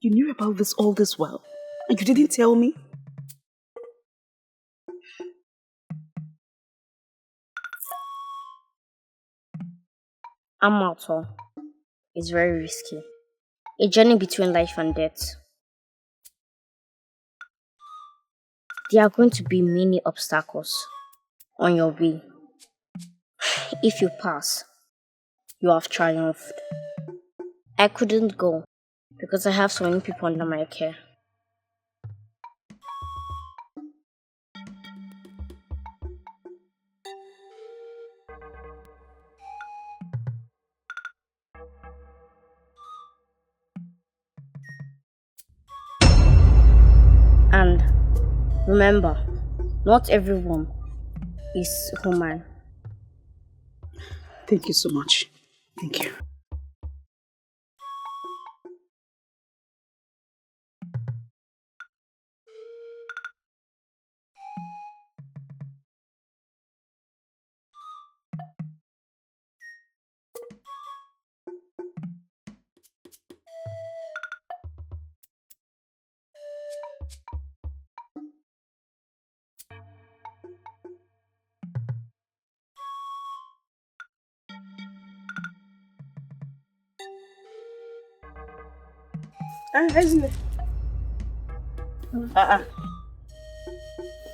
You knew about this all this while, and you didn't tell me? Amato is very risky. A journey between life and death. There are going to be many obstacles on your way. If you pass, you have triumphed. I couldn't go because I have so many people under my care. And remember, not everyone is human. Thank you so much. Thank you. Isn't it?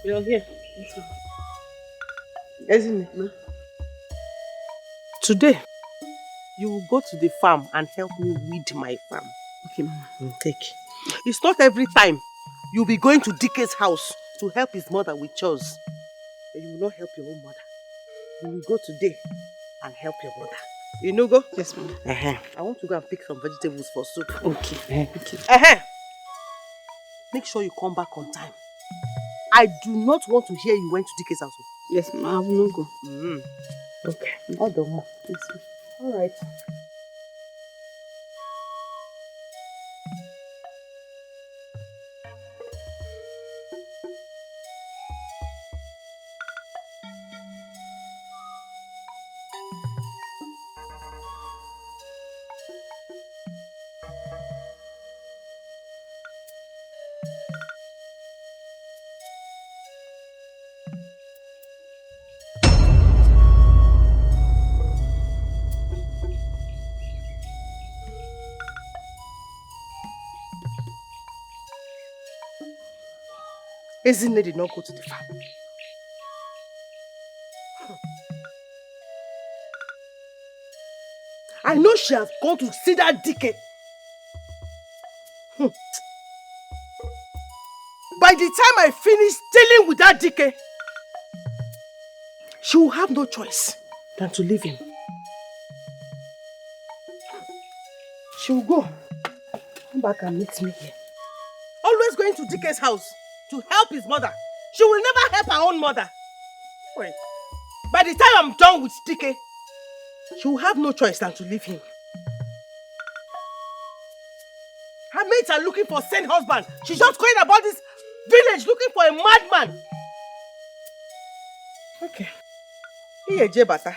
You're here. Isn't it? Today, you will go to the farm and help me weed my farm. Okay, Mama. Take. It's not every time you'll be going to DK's house to help his mother with chores. But you will not help your own mother. You will go today and help your mother. You know, go? Yes, Mama. I want to go and pick some vegetables for soup. Okay. Okay. Make sure you come back on time. I do not want to hear you went to DK's house. Yes, Mama. I will not go. Okay. All done. Yes, Mama. All right. Ezinne did not go to the farm. I know she has gone to see that DK. By the time I finish dealing with that DK, she will have no choice than to leave him. She will go. Come back and meet me here. Always going to DK's house to help his mother. She will never help her own mother. Wait. By the time I'm done with DK, she will have no choice than to leave him. Her mates are looking for a sane husband. She's just going about this village looking for a madman. Okay. Here, Jebata.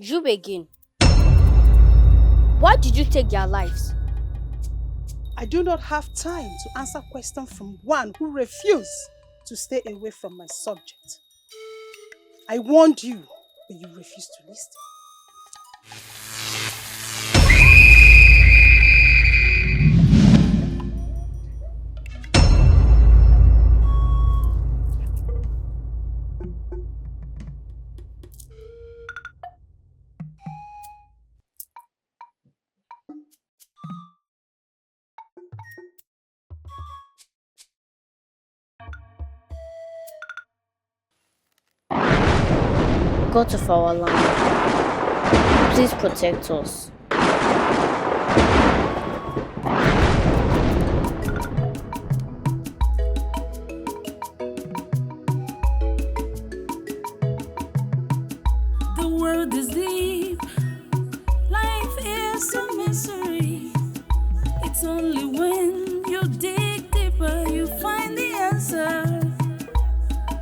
You again. Why did you take their lives? I do not have time to answer questions from one who refused to stay away from my subject. I warned you, but you refused to listen. God of our land, please protect us. The world is deep, life is a mystery. It's only when you dig deeper you find the answer.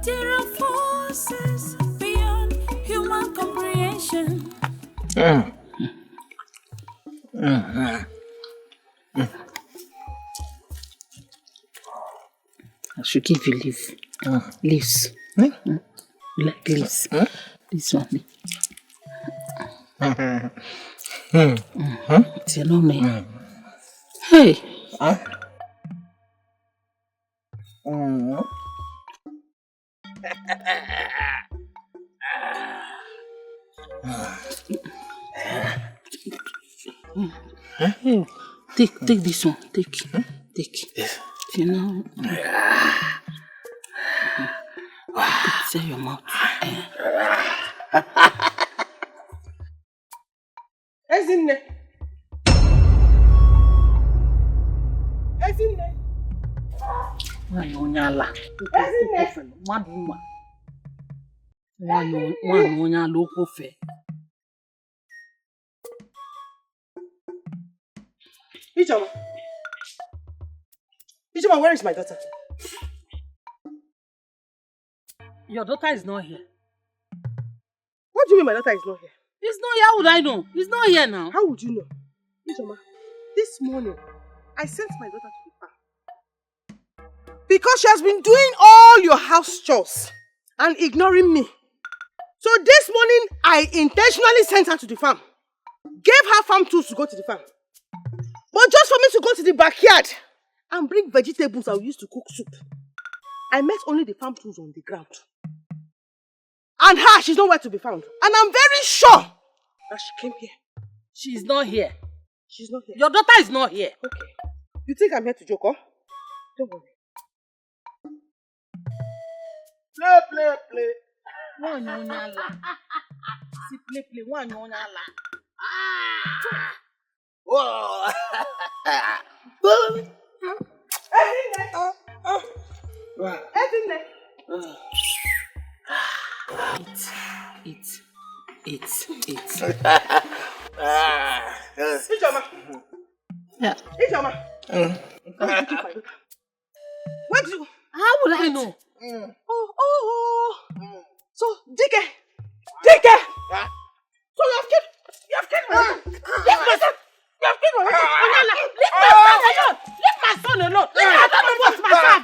There are forces beyond human comprehension. I should give you leaf. Leaves. You like leaves? This one. It's your name. Hey. Take this one. Take. You know. Say your mouth. Ezinne. Nwaanyị onye ala. Mmadụ mma. Nwaanyị onye ala okwu ofe. Ijoma, where is my daughter? Your daughter is not here. What do you mean my daughter is not here? He's not here. How would I know? He's not here now. How would you know? Ijoma, this morning, I sent my daughter to the farm. Because she has been doing all your house chores and ignoring me. So this morning, I intentionally sent her to the farm. Gave her farm tools to go to the farm. But just for me to go to the backyard and bring vegetables I will use to cook soup. I met only the farm tools on the ground. And her, she's nowhere to be found. And I'm very sure that she came here. She's not here. She's not here. Your daughter is not here. Okay. You think I'm here to joke, huh? Don't worry. Play. One on ala. See, play. One on ala. Ezinne. Eat. Ijoma. Yeah. Ijoma. What do you... How will I know? Oh. So, Dike. So you have killed my son. Leave my son. You have killed my son. Onyala, leave my son alone. Leave my son alone. I don't know what's my son.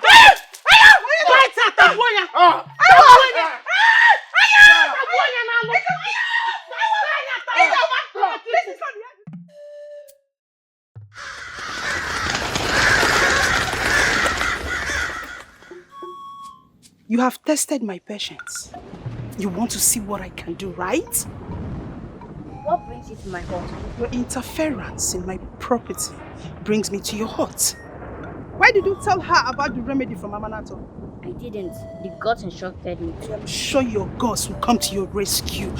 What's that? Tabuya. You have tested my patience. You want to see what I can do, right? What brings you to my hut? Your interference in my property brings me to your hut. Why did you tell her about the remedy from Amanato? I didn't. The gods instructed me to. I'm sure your gods will come to your rescue.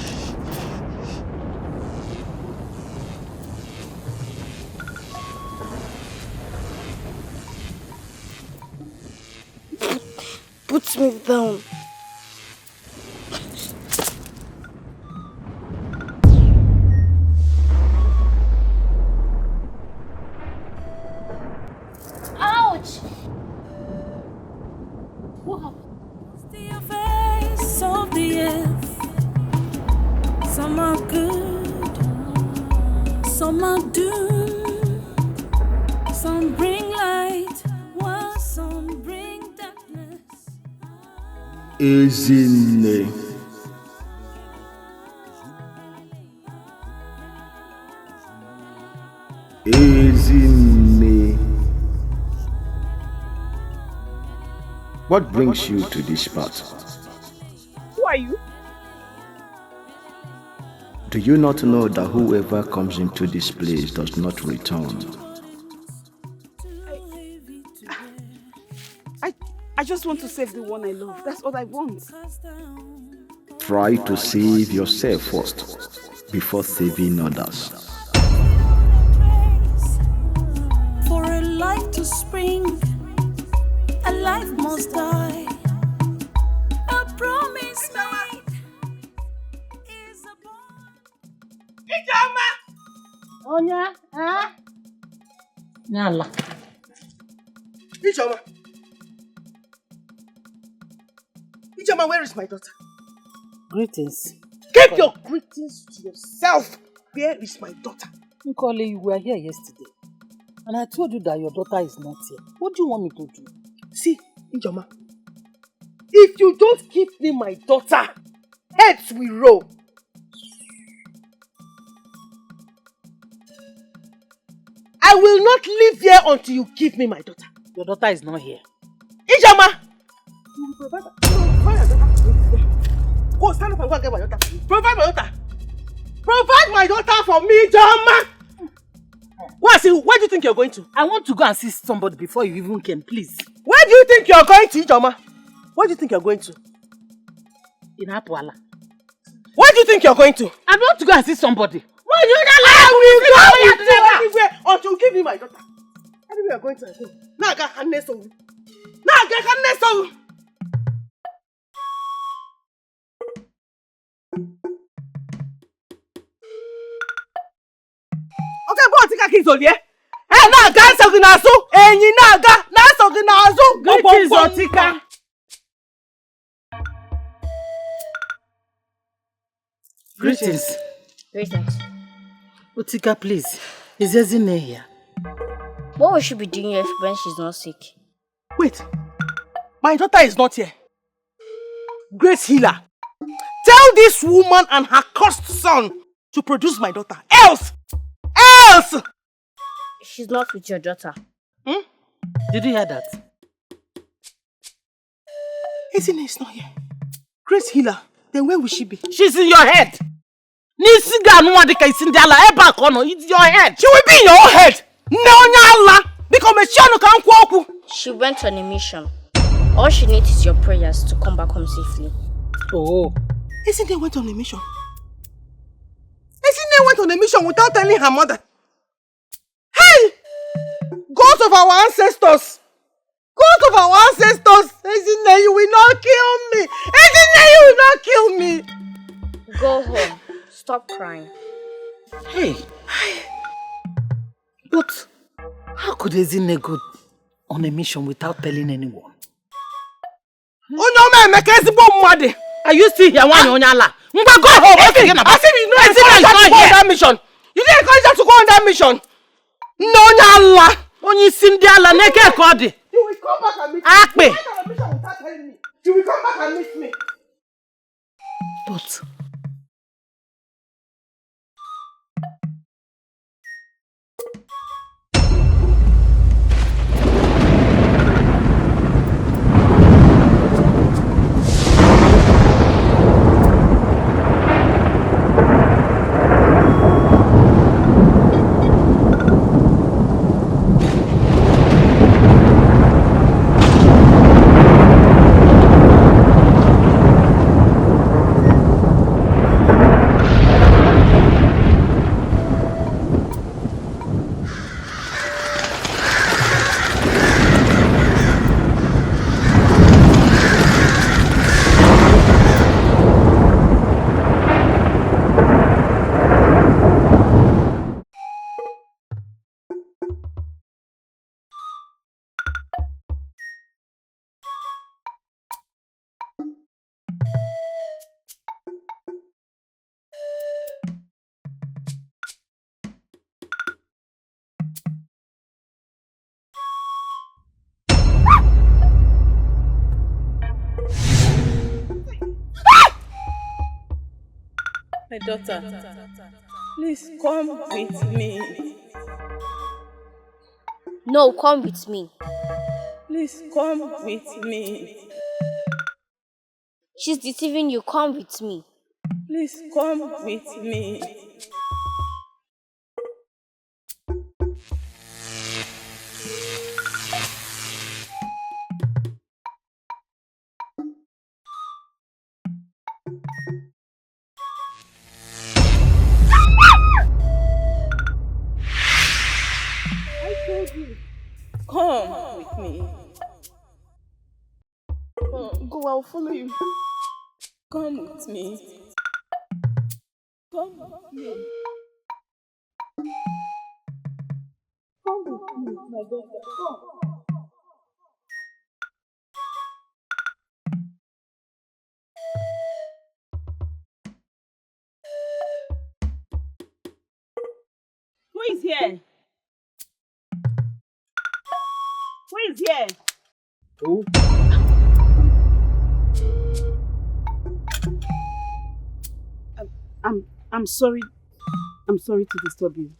Put me down. Ouch! What happened? The face of the earth. Some are good, some are doomed. Some bring light, while some bring darkness. Ezinne. What brings you to this spot? Who are you? Do you not know that whoever comes into this place does not return? I just want to save the one I love. That's all I want. Try to save yourself first before saving others. For a life to spring, a life must die. A promise made is a bond. Ijoma! Onya, Nyala. Ijoma, where is my daughter? Greetings. Keep your greetings to yourself. Where is my daughter? Nkole, you were here yesterday. And I told you that your daughter is not here. What do you want me to do? See, Ijoma, if you don't give me my daughter, heads will roll. I will not leave here until you give me my daughter. Your daughter is not here. Ijoma! You will provide my daughter. Go stand up and go and get my daughter for me. Provide my daughter. Provide my daughter for me, Ijoma! Where do you think you're going to? I want to go and see somebody before you even came, please. Where do you think you're going to, Ijoma? Where do you think you're going to? In Apuala. Where do you think you're going to? I want to go and see somebody. Why you not I will go with you anywhere until you give me my daughter. Anywhere you're going to, I go. Now I got handness on you. Okay, go and take a kiss on here. Hey, now guys are gonna so. Hey, you now ga. Now so gonna so. Greetings, Otika. Greetings. Greetings. Otika, please. Is Ezinne here? What will she be doing here when she's not sick? Wait. My daughter is not here. Grace Healer. Tell this woman and her cursed son to produce my daughter. Else! She's not with your daughter. Did you hear that? Ezinne is not here. Grace Healer. Then where will she be? She's in your head. It's your head. She will be in your head. She went on a mission. All she needs is your prayers to come back home safely. Oh. Ezinne went on a mission. Ezinne went on a mission without telling her mother. Hey! Gods of our ancestors! God of our ancestors, Ezinne, you will not kill me. Ezinne, you will not kill me. Go home. Stop crying. Hey. But how could Ezinne go on a mission without telling anyone? Are you still here? Go home. I said you know encourage her to go on that mission. You didn't encourage her to go on that mission. No, Allah. Only Cinderella neke kodi. You will come back and meet me. Akpe. You went on a mission without telling me. You will come back and meet me. But my daughter, please come with me. No, come with me. Please come with me. She's deceiving you. Come with me. Please come with me. Come with me. Go, I'll follow you. Come with me. Come with me. Come with me, my daughter. Come. Who is here? Who is here? Who? I'm sorry. I'm sorry to disturb you.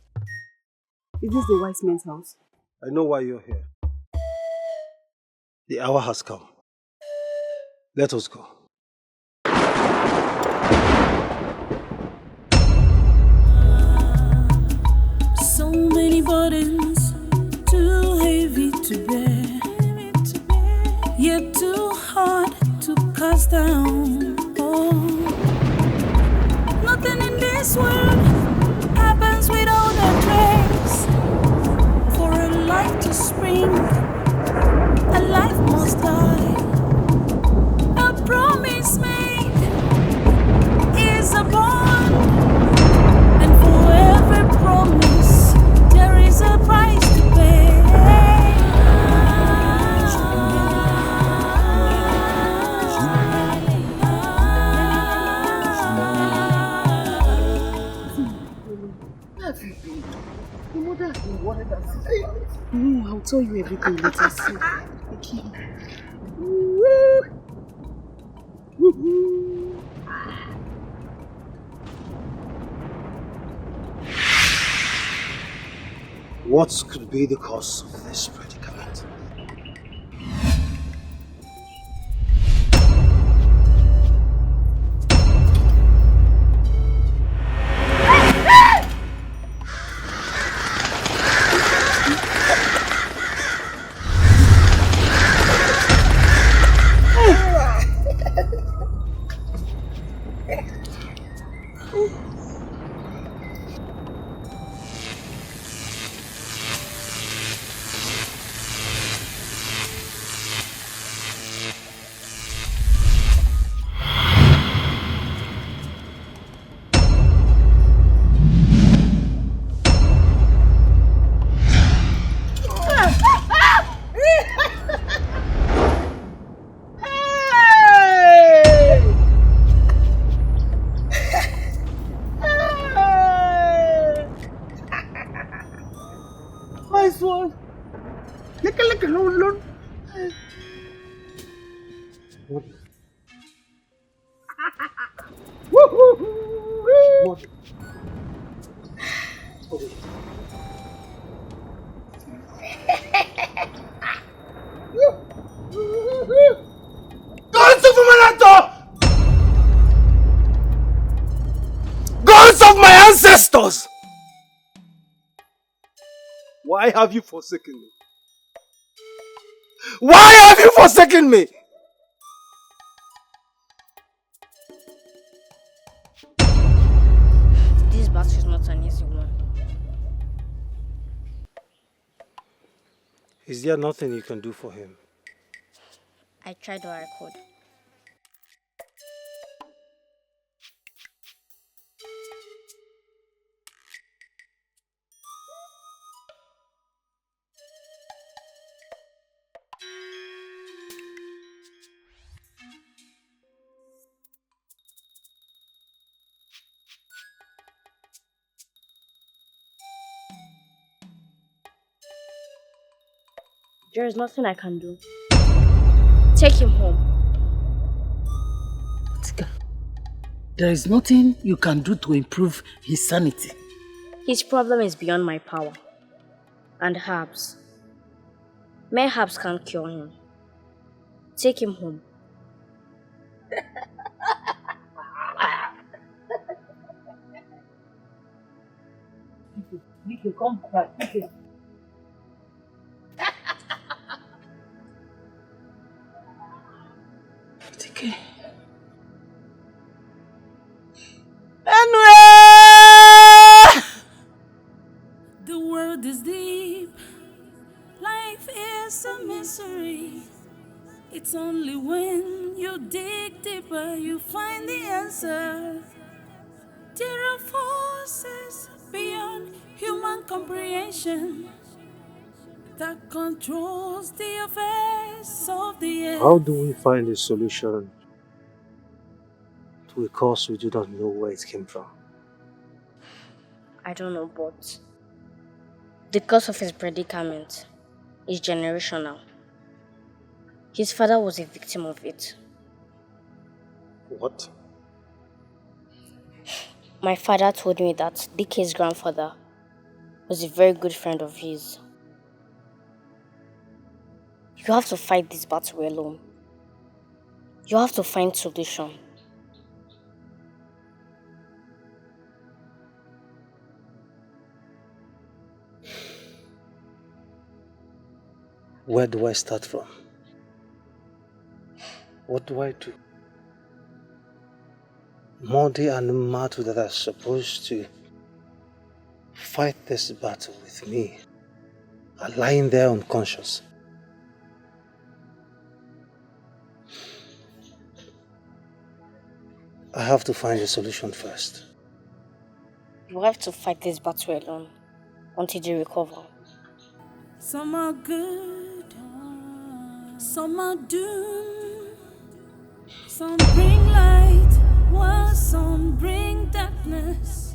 Is this the wise man's house? I know why you're here. The hour has come. Let us go. So many burdens, too heavy to bear, yet too hard to cast down. Oh, nothing in this world happens without a trace. For a life to spring, a life must die. A promise made is a bond, and for every promise there is a price to pay. Your mother has been worried and sick. No, I'll tell you everything later. See, okay. What could be the cause of this predicament? Mother. Mother. Gods of Manato! Gods of my ancestors! Why have you forsaken me? Why have you forsaken me? This battle is not an easy one. Is there nothing you can do for him? I tried what I could. There is nothing I can do. Take him home. Tika, there is nothing you can do to improve his sanity. His problem is beyond my power. And herbs. Mere herbs can't cure him. Take him home. Nicky, come back. Nicky. Nicky. The world is deep. Life is a mystery. It's only when you dig deeper you find the answer. There are forces beyond human comprehension that controls the affairs of the earth. How do we find a solution to a cause we do not know where it came from? I don't know, but the cause of his predicament is generational. His father was a victim of it. What? My father told me that DK's grandfather was a very good friend of his. You have to fight this battle alone. You have to find solution. Where do I start from? What do I do? Modi and Matu that are supposed to fight this battle with me are lying there unconscious. I have to find a solution first. You have to fight this battle alone until they recover. Some are good, some are doomed. Some bring light, while some bring darkness.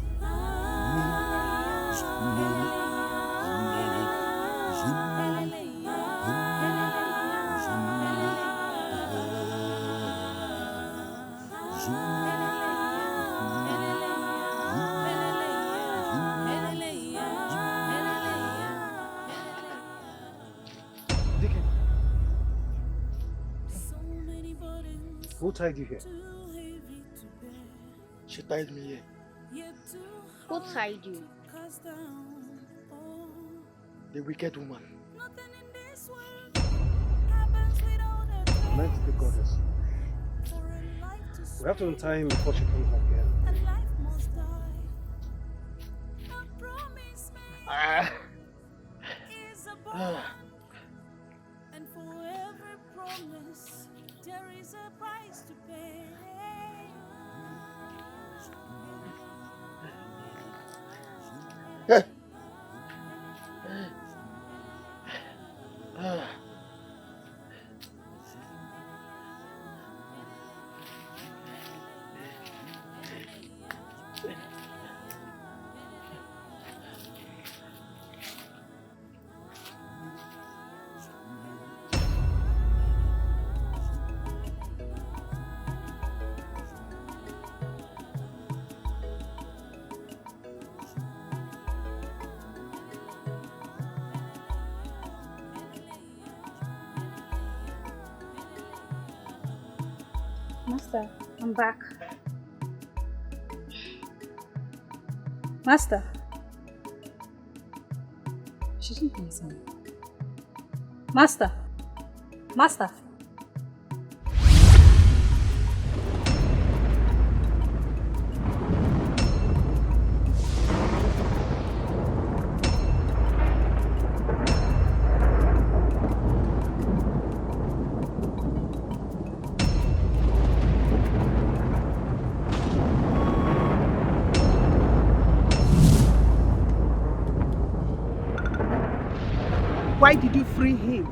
Who tied you here? She tied me here. Who tied you? The wicked woman. Meant the goddess. We have to untie him before she comes back here. And for every promise, there is a price to pay. Master, I'm back. Master. She didn't answer. Master. Master. Why did you free him?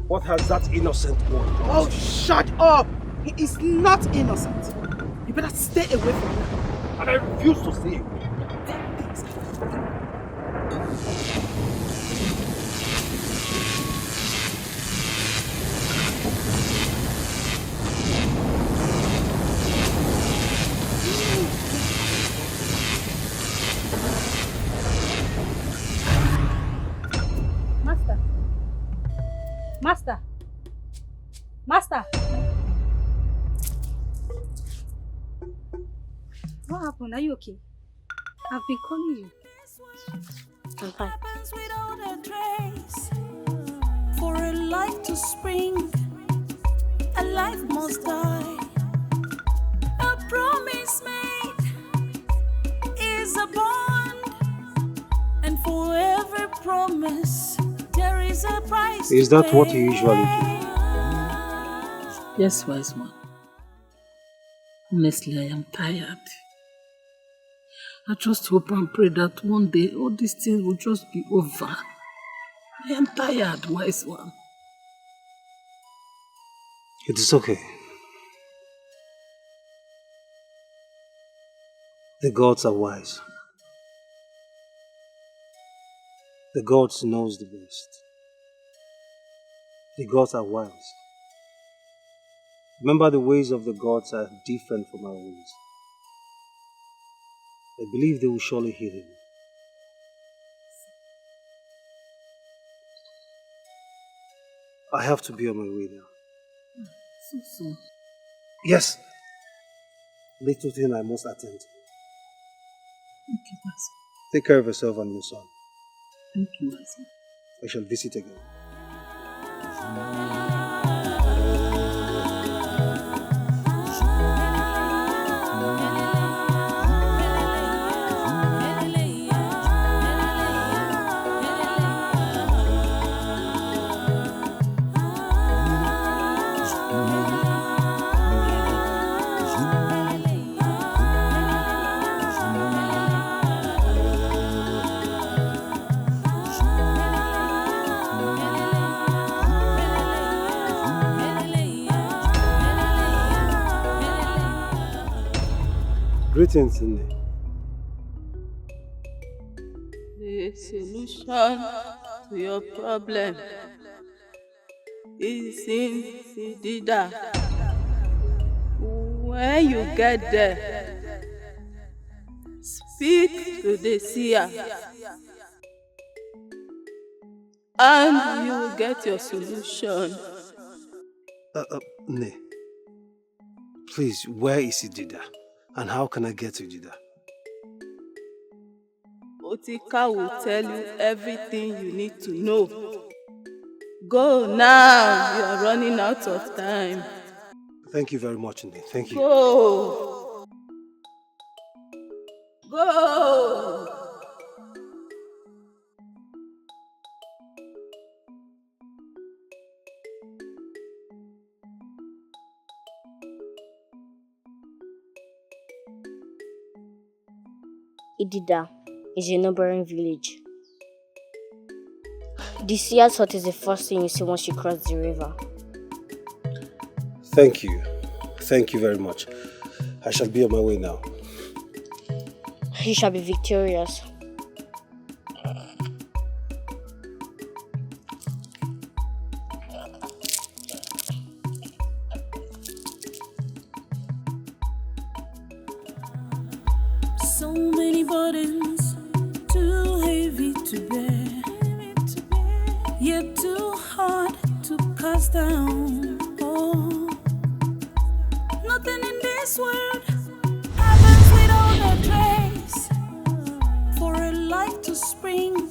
What has that innocent boy done? Oh, shut up! He is not innocent. You better stay away from him. And I refuse to see him. Master. Master. Master. What happened? Are you okay? I've been calling you. I'm fine. Without a trace, for a life to spring, a life must die. A promise made is a bond, and for every promise there is a price. Is that what you usually do? Yes, wise one. Honestly, I am tired. I just hope and pray that one day all these things will just be over. I am tired, wise one. It is okay. The gods are wise. The gods knows the best. The gods are wise. Remember, the ways of the gods are different from our ways. I believe they will surely heal him. I have to be on my way now. So soon. Yes. Little thing I must attend to. Okay, Master. Take care of yourself and your son. Thank you, Master. I shall visit again. Greetings, Nne. The solution to your problem is in Sidida. When you get there, speak to the seer and you will get your solution. Nne, please, where is Idida? And how can I get to Idida? Otika will tell you everything you need to know. Go now, you are running out of time. Thank you very much, Nne. Thank you. Go. Go. Idida is a neighboring village. The seer's hut is the first thing you see once you cross the river. Thank you. Thank you very much. I shall be on my way now. You shall be victorious. So many burdens, too heavy to bear, yet too hard to cast cast down. Oh, nothing in this world happens without a trace. For a life to spring,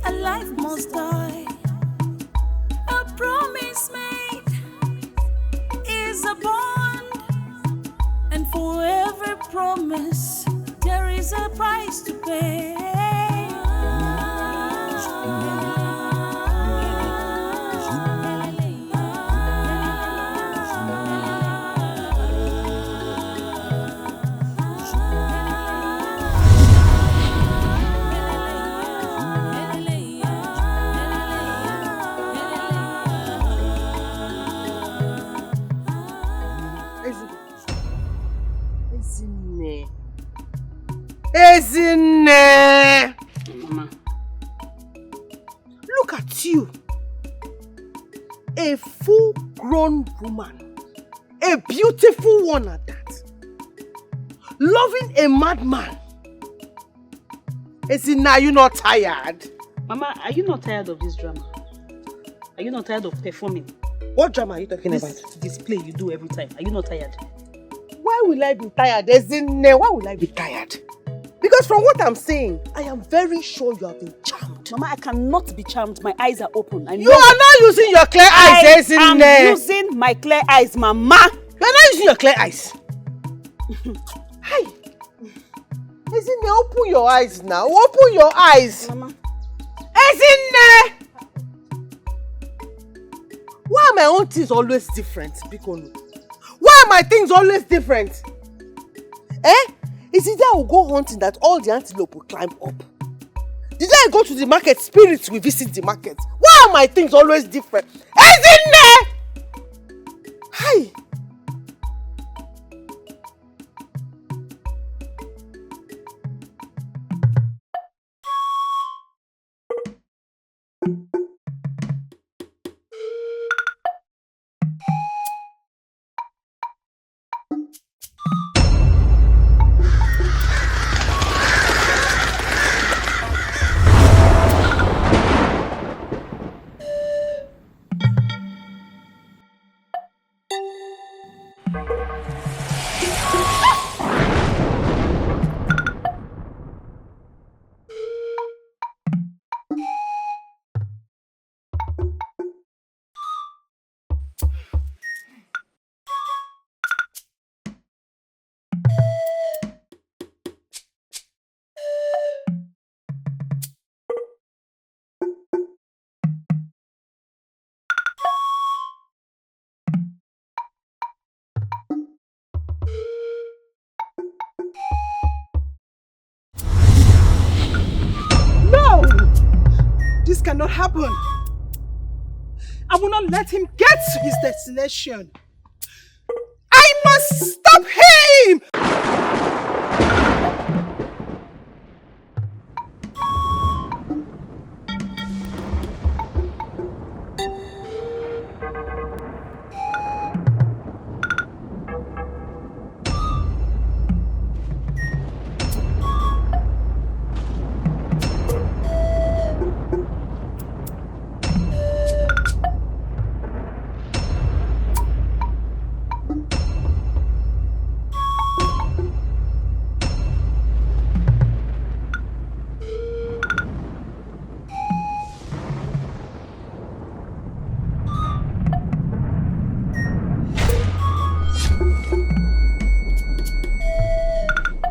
a life must die. A promise made is a bond, and for every promise there is a price to pay. Ezinne! Mama. Look at you. A full-grown woman. A beautiful one at that. Loving a madman. Ezinne, are you not tired? Mama, are you not tired of this drama? Are you not tired of performing? What drama are you talking about? This display you do every time. Are you not tired? Why will I be tired, Ezinne? Why will I be tired? Because from what I'm saying, I am very sure you have been charmed. Mama, I cannot be charmed. My eyes are open. You are not using your clear eyes, Ezinne. I am using my clear eyes, Mama. You are not using your clear eyes. Hi. Ezinne, open your eyes now. Open your eyes. Mama. Ezinne! Why are my own things always different, Bikonu? Why are my things always different? Eh? Is it that I will go hunting that all the antelope will climb up? Did I go to the market, spirits will visit the market? Why are my things always different? Ezinne! Hi! This cannot happen. I will not let him get to his destination. I must stop him!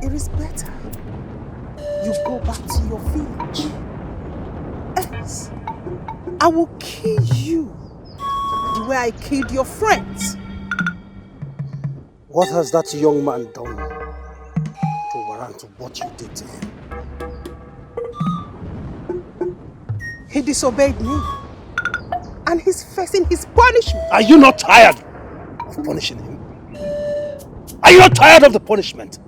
It is better you go back to your village. Else, I will kill you the way I killed your friends. What has that young man done to warrant what you did to him? He disobeyed me, and he's facing his punishment. Are you not tired of punishing him? Are you not tired of the punishment?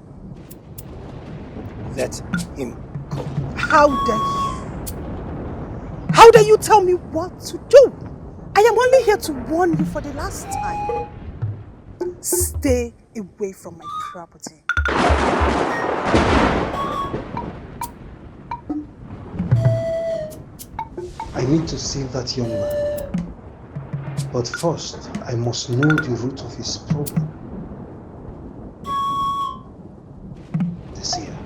Let him go. How dare you? How dare you tell me what to do? I am only here to warn you for the last time. Stay away from my property. I need to save that young man. But first, I must know the root of his problem. This year.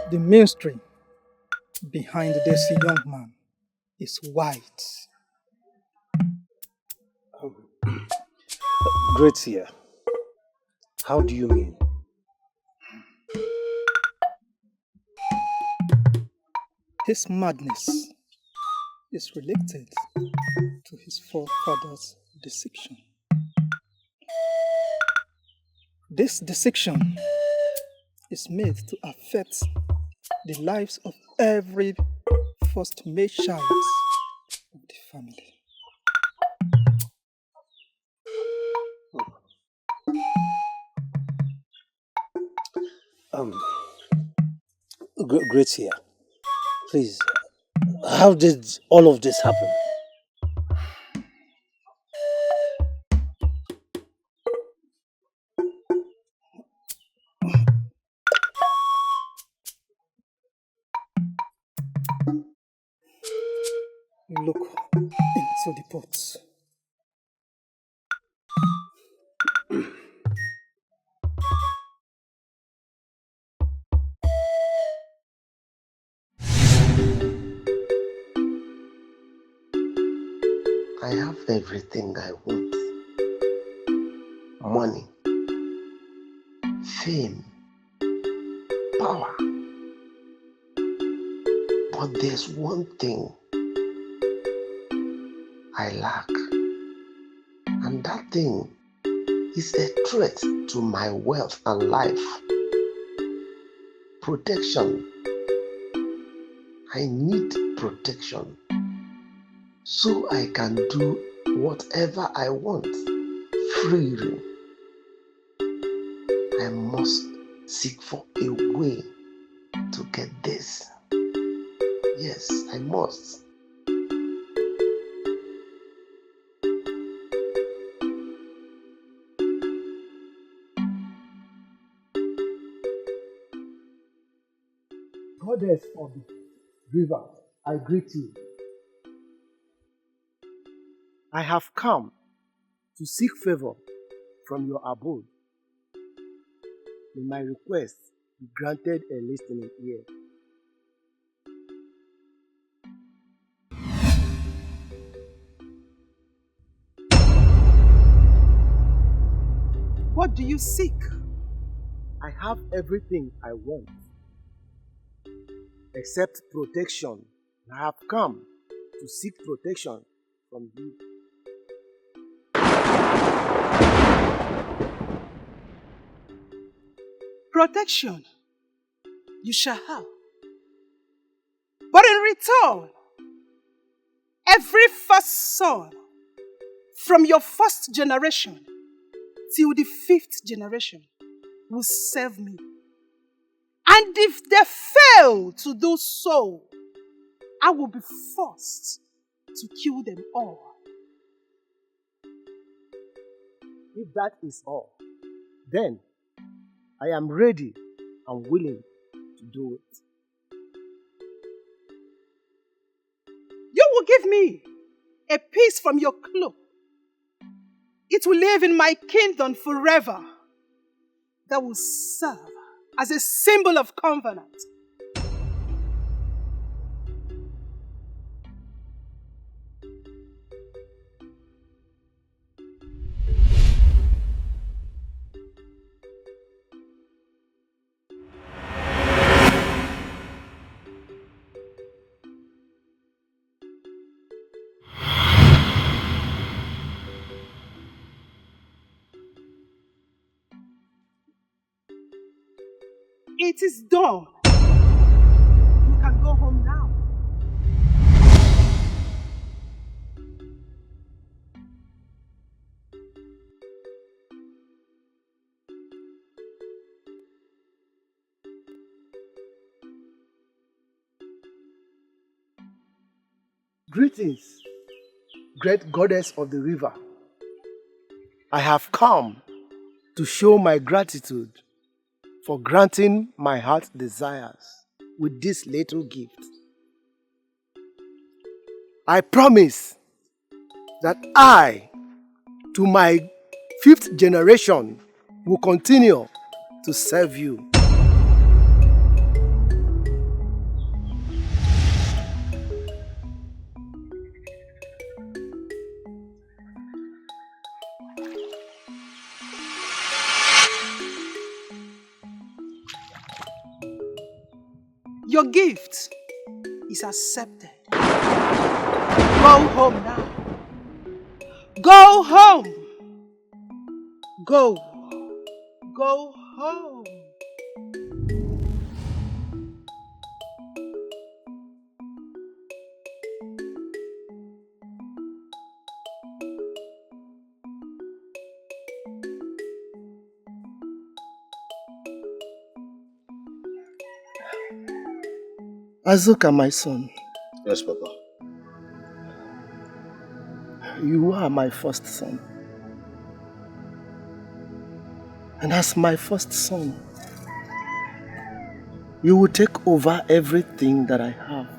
The mystery behind this young man is white. Great seer. How do you mean? His madness is related to his forefathers' deception. This deception is made to affect the lives of every first male child of the family. Great seer. Please, how did all of this happen? Look into the pots. I have everything I want. Money, fame, power. But there's one thing I lack. And that thing is a threat to my wealth and life. Protection. I need protection so I can do whatever I want freely. I must seek for a way to get this. Yes, I must. Goddess of the river, I greet you. I have come to seek favor from your abode. May my request be granted a listening ear. What do you seek? I have everything I want, except protection. I have come to seek protection from you. Protection you shall have. But in return, every first son from your first generation till the 5th generation will serve me. And if they fail to do so, I will be forced to kill them all. If that is all, then I am ready and willing to do it. You will give me a piece from your cloak. It will live in my kingdom forever. That will serve as a symbol of covenant. It is done. You can go home now. Greetings, great goddess of the river. I have come to show my gratitude for granting my heart's desires with this little gift. I promise that I, to my 5th generation, will continue to serve you. Your gift is accepted. Go home now. Go home. Go. Go home. Azuka, my son. Yes, Papa. You are my first son. And as my first son, you will take over everything that I have.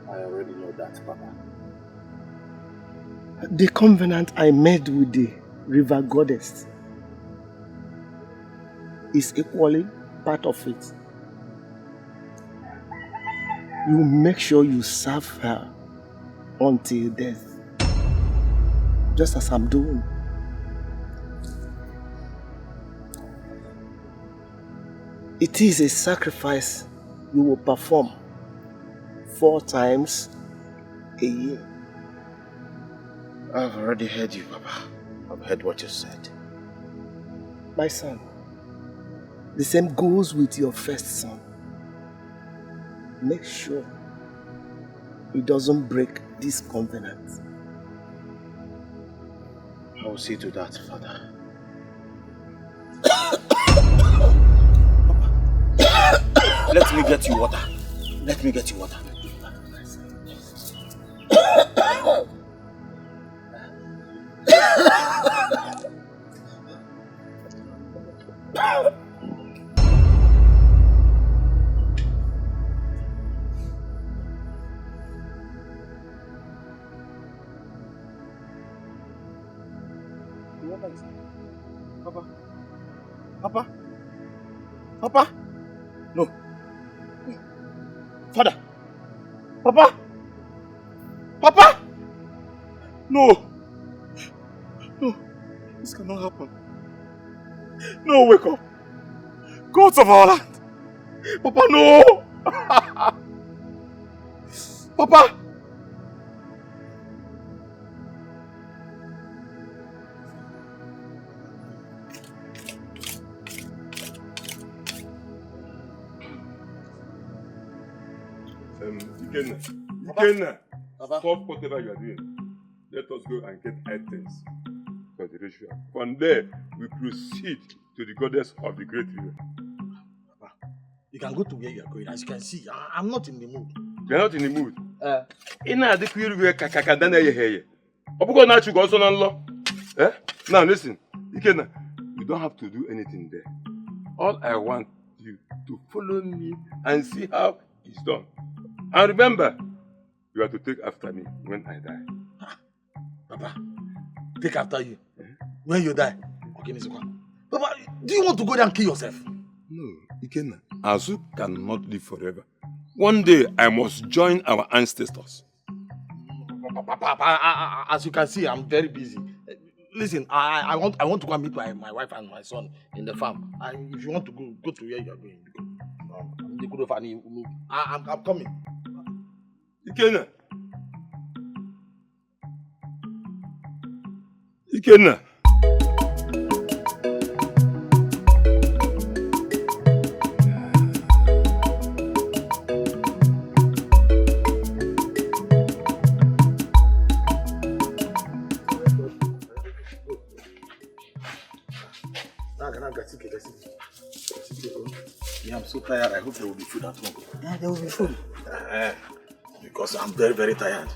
I already know that, Papa. The covenant I made with the river goddess is equally part of it. You make sure you serve her until death, just as I'm doing. It is a sacrifice you will perform 4 times a year. I've already heard you, Papa. I've heard what you said. My son, the same goes with your first son. Make sure he doesn't break this covenant. I will see to that, Father. Let me get you water. Let me get you water. Papa? Papa? Papa? No. Father? Papa? Papa? No. No. This cannot happen. No, wake up. Gods of our land. Papa, no. Papa. Ikenna, stop whatever you are doing. Let us go and get items for the ritual. From there, we proceed to the goddess of the great river. Papa, you can go to where you are going. As you can see, I'm not in the mood. You are not in the mood? Now listen, Ikenna, you don't have to do anything there. All I want you to follow me and see how it's done. And remember, you have to take after me when I die. Papa, take after you? When you die? Okay, Papa, do you want to go there and kill yourself? No, Ikenna. Azu cannot live forever. One day, I must join our ancestors. Papa, as you can see, I'm very busy. Listen, I want to go and meet my wife and my son in the farm. And if you want to go to where you are going. I'm coming. Ikenna. Ikenna. Yeah, I'm so tired. I hope there will be food at home. Yeah, there will be food. Because I'm very, very tired.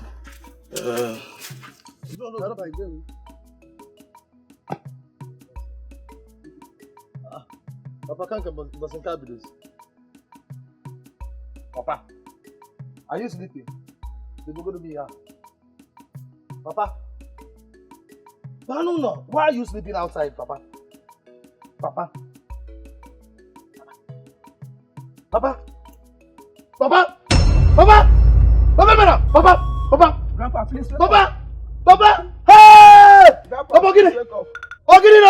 Papa can't come this. Papa, are you sleeping? You're going to be here. Papa. No. Why are you sleeping outside, Papa? Papa. Papa. Papa. Papa. Papa, madam. Papa. Papa. Grandpa, please wake Papa. up. Papa. Hey! Grandpa, Papa, get please it. wake up. Get it.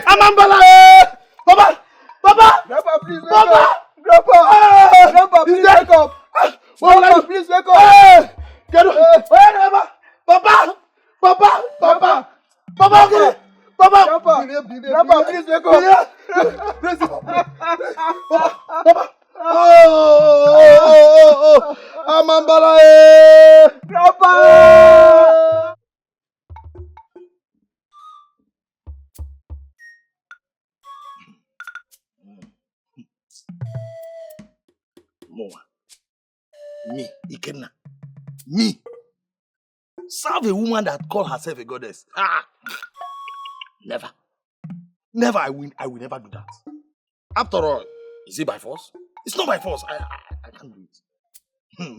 Amambala. Papa. Papa. Grandpa, please wake Papa. up. Grandpa. Grandpa, please wake up. Grandpa, please wake up. Get up. Papa. Papa. Papa. Papa. Papa, get it. Papa. Grandpa, please wake up. Papa. Oh, Amambala. Grandpa. Moa. Me, Ikenna. Me. Serve a woman that call herself a goddess. Never. Never. I will never do that. After all, is it by force? It's not by force. I can't do it.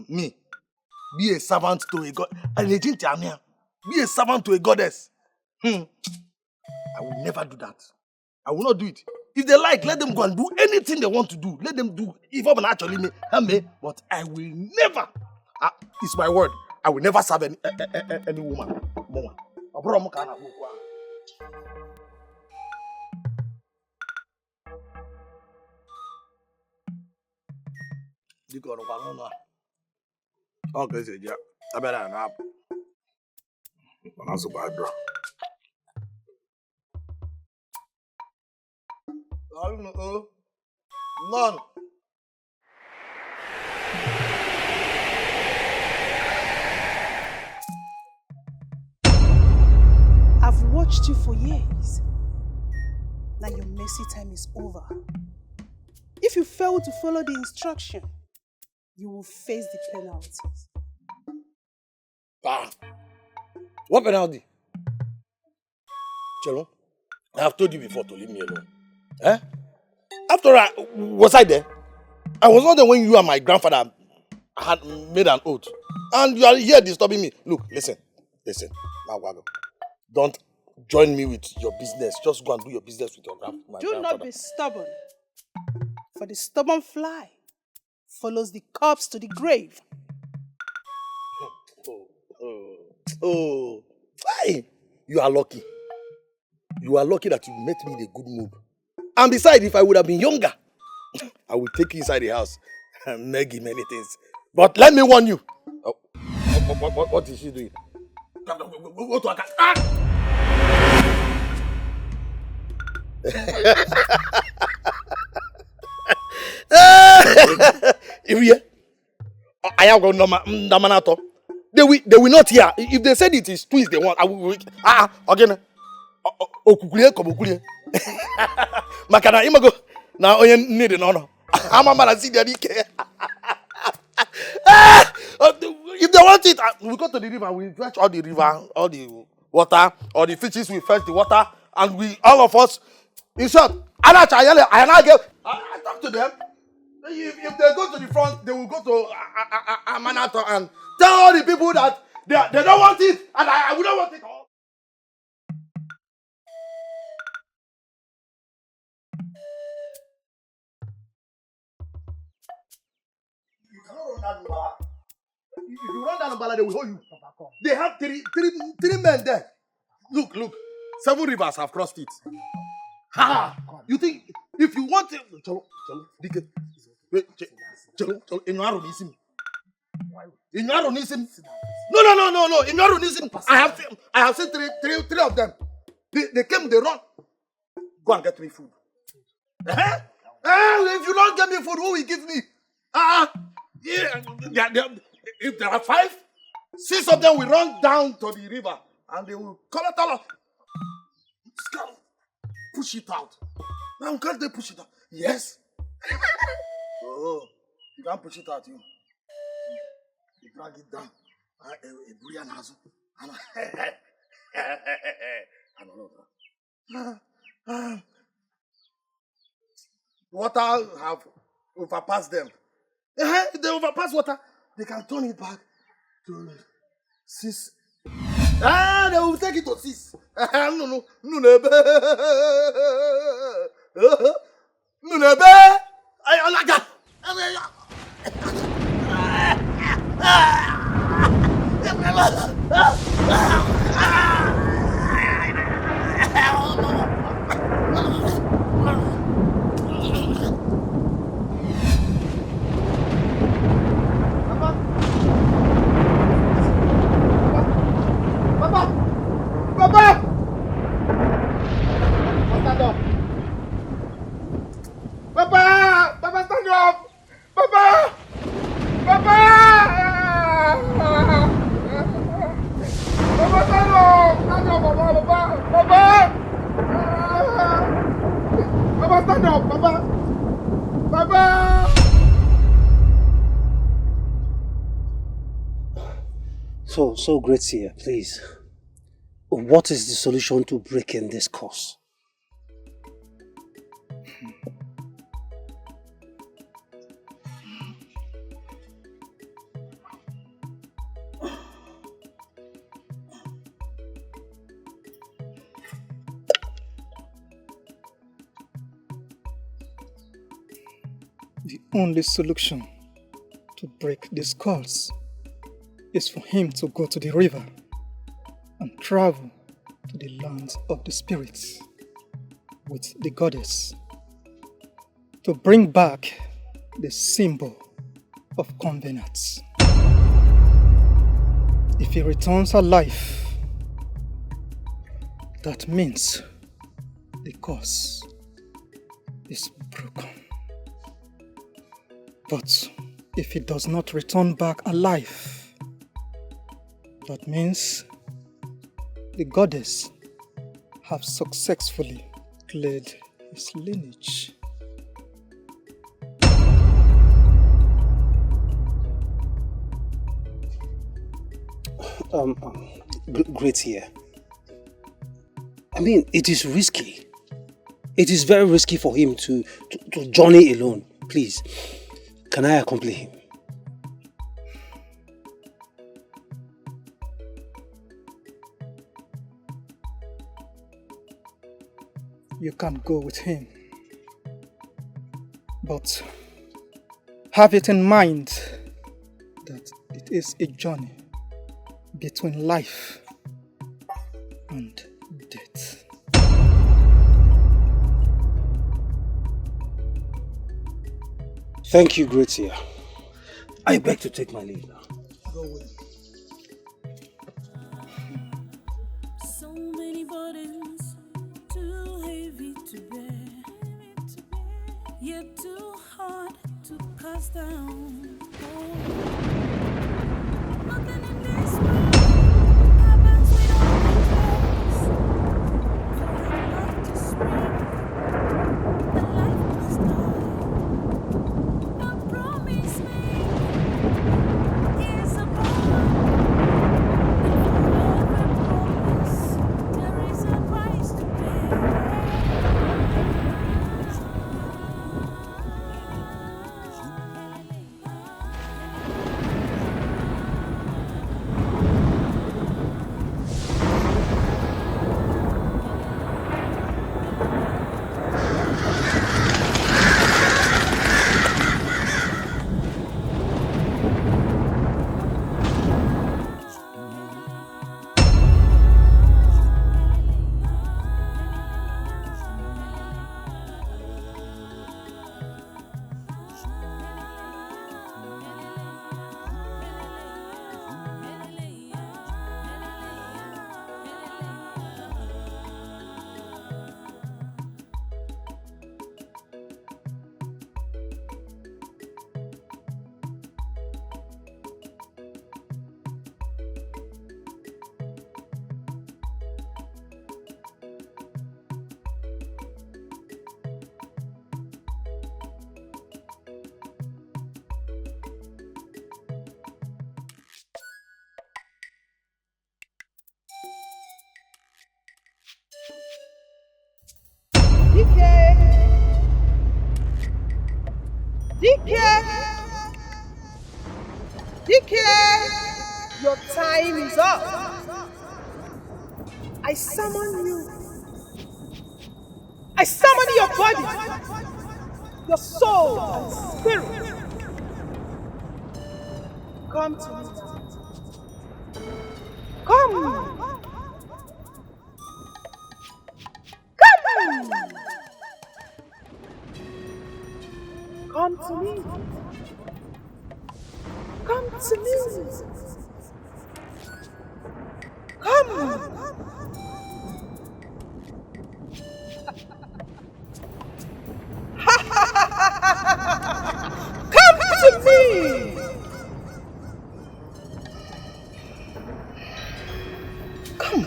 Me. Be a servant to a god. Be a servant to a goddess. I will never do that. I will not do it. If they like, let them go and do anything they want to do. Let them do. If I'm actually me, but I will never. It's my word. I will never serve any woman. Mama. Okay, so yeah. I better not. I'm not so bad, bro. I don't know. None. I've watched you for years. Now your mercy time is over. If you fail to follow the instruction, you will face the penalties. What penalty? Chelo, I have told you before to leave me alone. After all, was I there? I was not there when you and my grandfather had made an oath. And you are here disturbing me. Look, listen. Now, don't join me with your business. Just go and do your business with your grandfather. Do not be stubborn. For the stubborn fly follows the corpse to the grave. Oh. Hey, you are lucky. You are lucky that you met me in a good mood. And besides, if I would have been younger, I would take you inside the house and make you many things. But let me warn you. What is she doing? Go to her. If you I have got no. They will not hear. If they said it is twins they want, I will again. Okukulie kobukulie. Makana imago na onye need no. Amama see the dike. If they want it, we go to the river, we fetch all the river, all the water, all the fishes, we fetch the water, and we all of us. In short, I talk to them. If they go to the front, they will go to Amanato and tell all the people that they don't want it, and I will not want it all. You cannot run that number. If you run that number, they will hold you. They have three men there. Look. 7 rivers have crossed it. You think if you want it, Chalo, No. I have seen three of them. They came, they run. Go and get me food. If you don't get me food, who will give me? If there are 5, 6 of them will run down to the river and they will collect all of push it out. Now can't they push it out? Yes. Oh, you can't push it out, you drag it down. Water have overpassed them. If they overpass water, they can turn it back to 6. They will take it to 6. No. Papa! Stand up! Papa! Papa, stand up! Papa! Papa! Papa, stand up! Stand up, Papa! Papa! Papa, stand up, Papa! Papa! So great here, please. What is the solution to breaking this curse? The only solution to break this curse is for him to go to the river and travel to the lands of the spirits with the goddess to bring back the symbol of covenants. If he returns alive, that means the curse is broken. But if he does not return back alive, that means the goddess have successfully cleared his lineage. Great here. I mean, it is risky. It is very risky for him to journey alone. Please, can I accompany him? You can go with him. But have it in mind that it is a journey between life and death. Thank you, Gretia. I beg to take my leave now. Go away. So many burdens too heavy to bear, yet too hard to cast down. Nothing in this world happens without a cause. For a life to spring, a life must die. Don't promise me is a bond. There is a price to pay. DK! DK! Your time is up. I summon you. I summon your body, your soul and spirit. Come to me now. Come. Come. Come to me. Come to me. Come. Come to me. Come.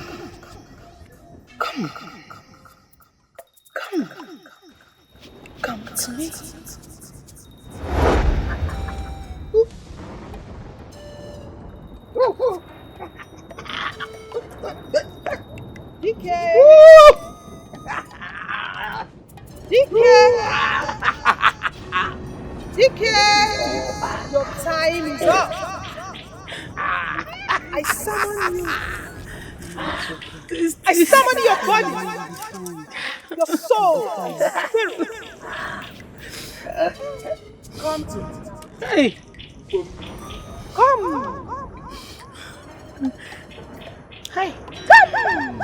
Come. Come. Come to me. DK! DK! DK! Your time is up. I summon you. I summon your body, your soul and spirit. Come to me. Hey! Come! Hey! Come!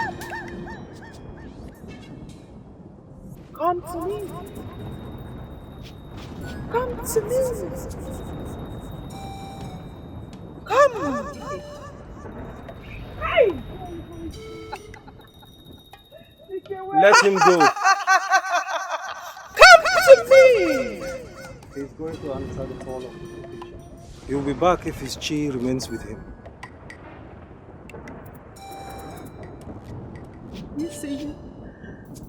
Come to me. Come to me. Come! Hey! Let him go. Come to me! He's going to answer the call of the patient. He'll be back if his chi remains with him. You say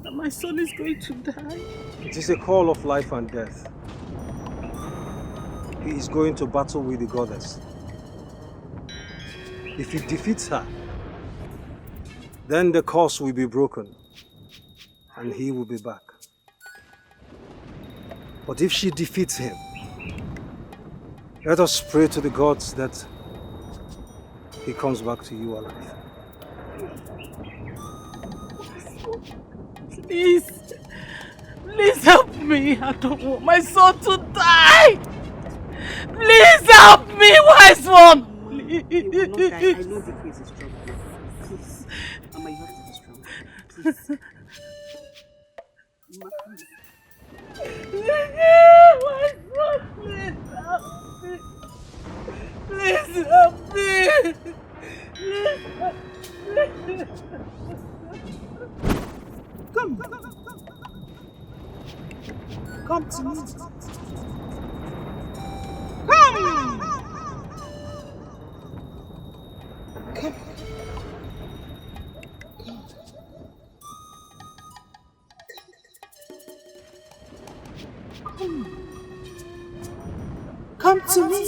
that my son is going to die? It is a call of life and death. He is going to battle with the goddess. If he defeats her, then the curse will be broken and he will be back. But if she defeats him, let us pray to the gods that he comes back to you alive. Please, please help me. I don't want my son to die. Please help me, wise one. Please. He will not die. I know the face is strong. Please. Mama, you have to be strong. Please. Mama, please. Wise one, please help me. Please help me. Come. Come to me. Come. Come. Come to me.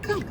Come.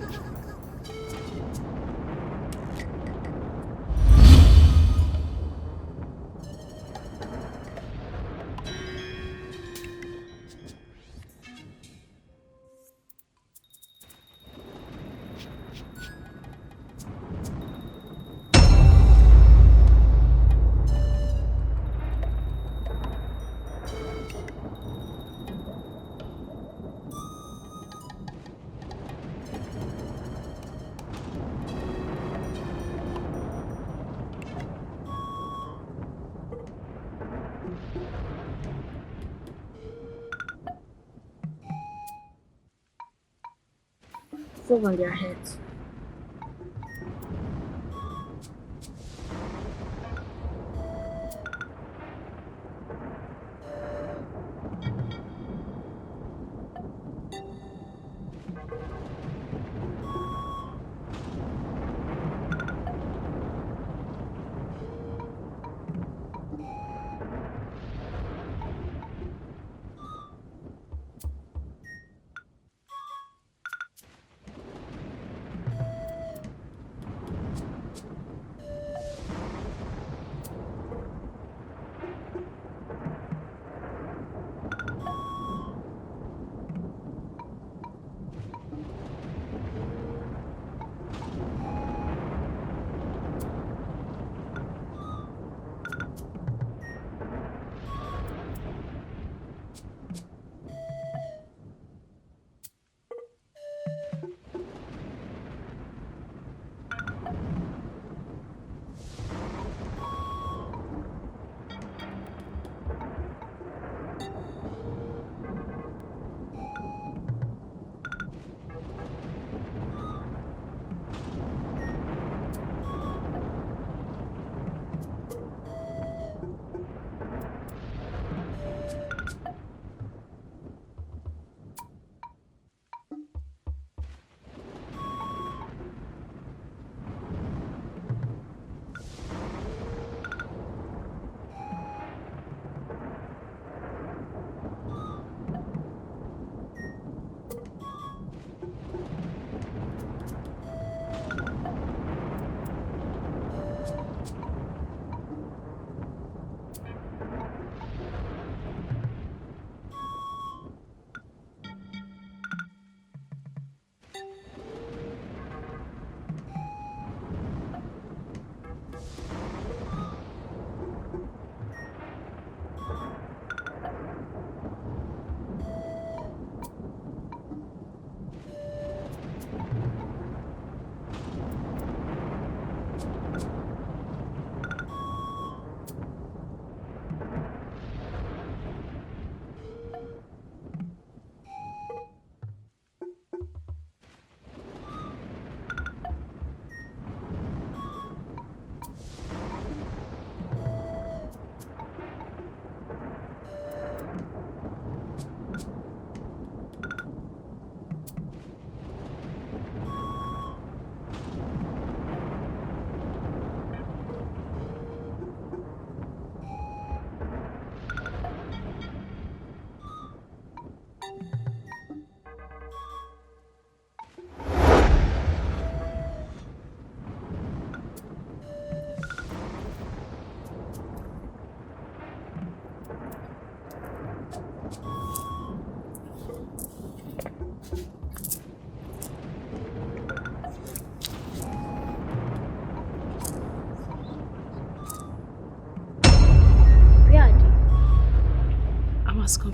Fall on their heads.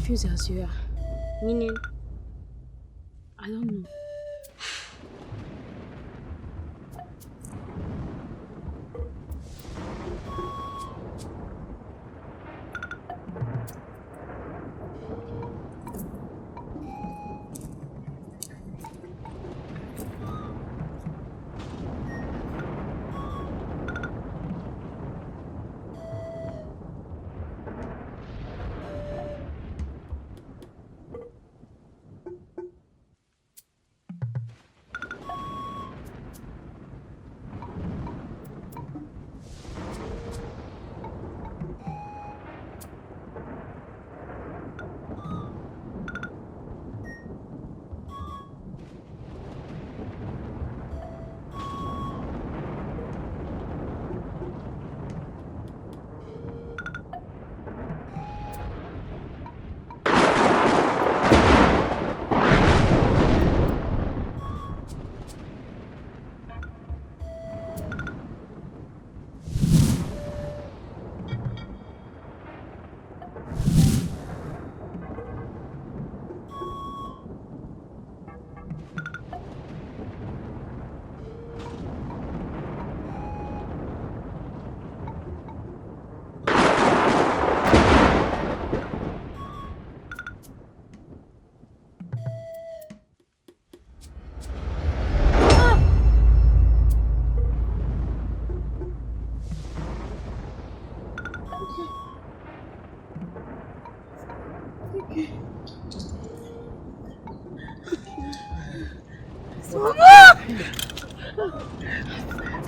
confused as you are. Meaning? I don't know.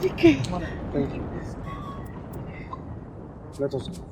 Okay. Thank you. Let us go.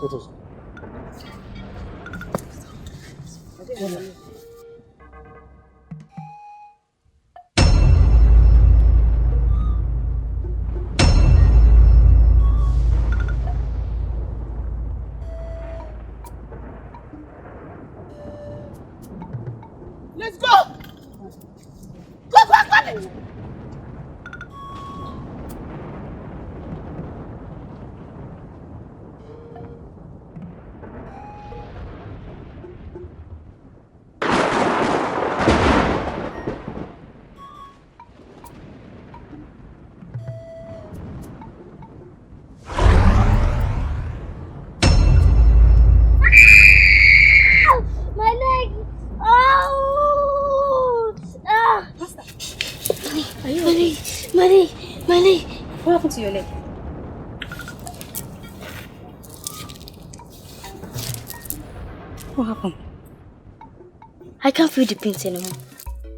Let us go. Let's go! Go! My leg! Ouch! Ah! Are you okay? My leg! What happened to your leg? What happened? I can't feel the pains anymore.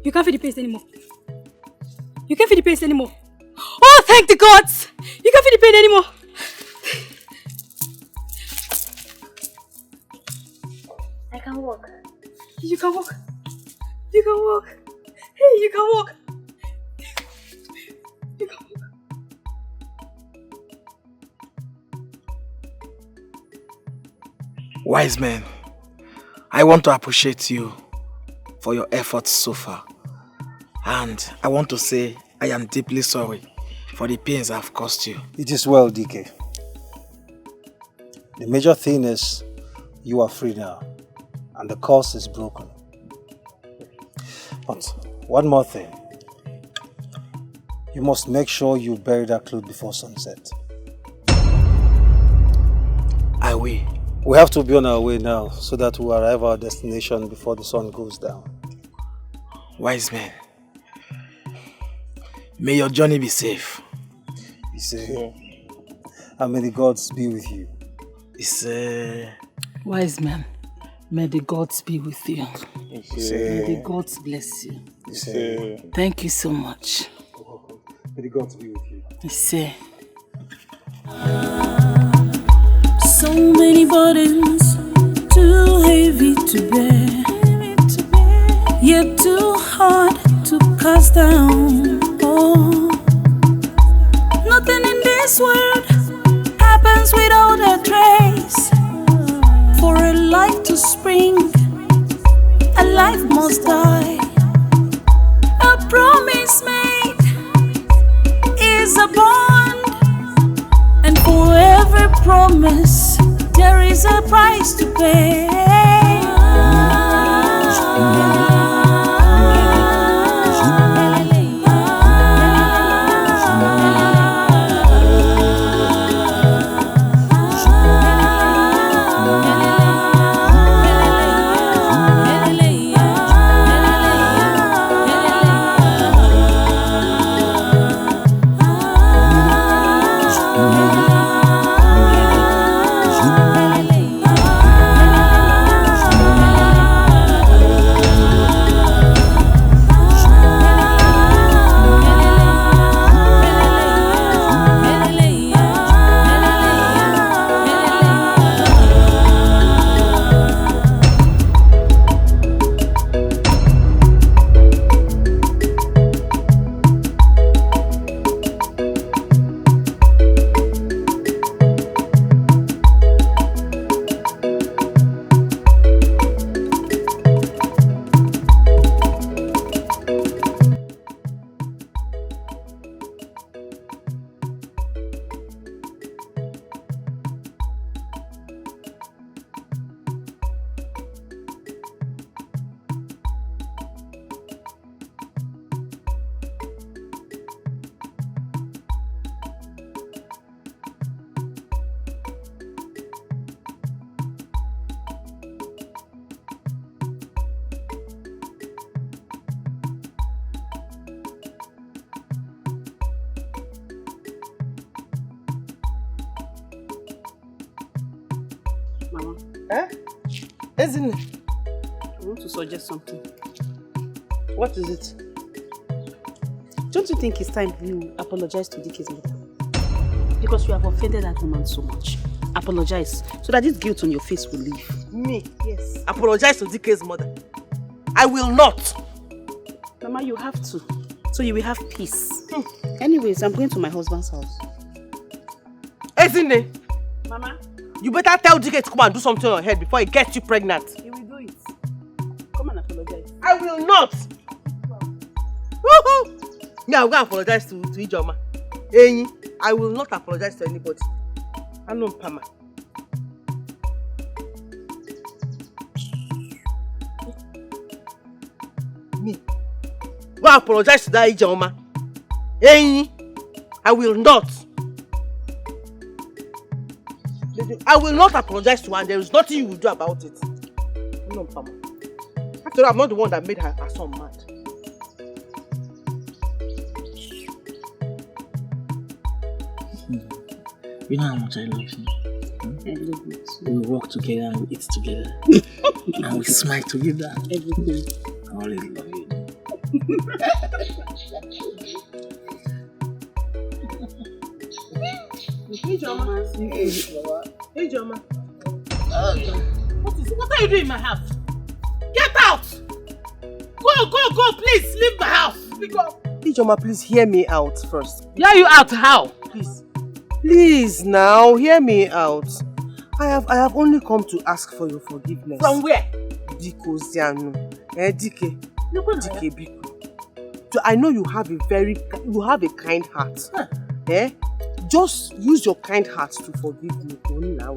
You can't feel the pains anymore? You can't feel the pains anymore? Oh, thank the gods! You can't feel the pain anymore! I can walk. You can walk. You can walk. Hey, you can walk. You can walk. Wise men, I want to appreciate you for your efforts so far. And I want to say I am deeply sorry for the pains I've caused you. It is well, DK. The major thing is you are free now and the curse is broken. But one more thing. You must make sure you bury that cloth before sunset. I will. We have to be on our way now so that we arrive at our destination before the sun goes down. Wise men, may your journey be safe. Be safe. And may the gods be with you. Wise man, may the gods be with you. May the gods bless you. Thank you so much. May the gods be with you. So many burdens, too heavy to bear, yet too hard to cast down. Oh, nothing in this world happens without a trace. For a life to spring, a life must die. A promise made is a bond, and for every promise there is a price to pay. Isn't it? I want to suggest something. What is it? Don't you think it's time you apologize to Dike's mother? Because you have offended that woman so much. Apologize so that this guilt on your face will leave. Me? Yes. Apologize to Dike's mother? I will not. Mama, you have to. So you will have peace. Anyways, I'm going to my husband's house. Isn't it? Mama? You better tell Dike to come and do something on your head before he gets you pregnant. He will do it. Come and apologize. I will not. Woohoo! Me, I'm going to apologize to Ijoma. Enyi, I will not apologize to anybody. I know Pama. Me, go apologize to that Ijoma. Enyi, I will not. I will not apologize to her, and there is nothing you will do about it. No, Pama. After all, I'm not the one that made her son mad. You know how much I love you. I love you too. We walk together and we eat together. And we smile together. Everything. I always love you. Hey, Joma. Hey, Joma. What are you doing in my house? Get out! Go, please, leave my house. Ijoma, please hear me out first. Hear you out how? Please now, hear me out. I have only come to ask for your forgiveness. From where? Diko Ziano. Dike Biko. So I know you have a kind heart. Huh. Just use your kind heart to forgive me only now.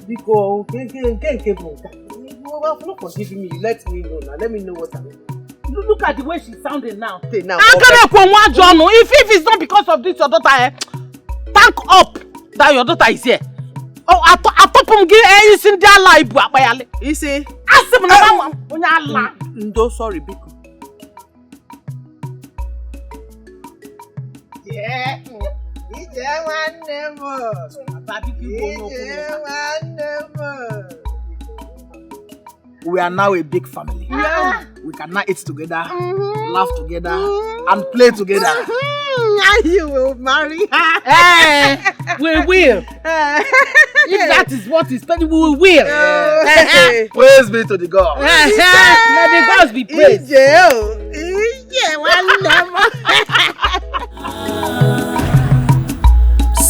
Biko, well, for not forgiving me, let me know now. Let me know what I'm doing. Look at the way she's sounding now. Now if it's not because of this, your daughter, thank up that your daughter is here. Oh, atọpụ gị isi ndị ala ibu akpa ya le. Isi. Asị m na mama onye ala. Ndo sorry biko. Yeah. Ije nwanne m. Ije nwanne m. We are now a big family. Yeah. We can now eat together, laugh together, and play together. You will marry her. We will. If that is what is telling, we will. Praise be to the God. May the gods be praised.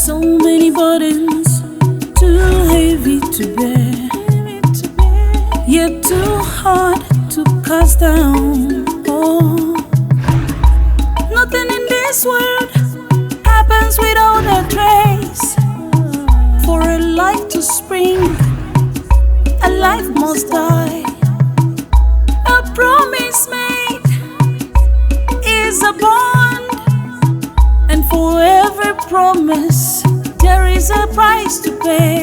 So many burdens, too heavy to bear, yet too hard to cast down. Oh, nothing in this world happens without a trace. For a life to spring, a life must die. A promise made is a bond, and for every promise there is a price to pay.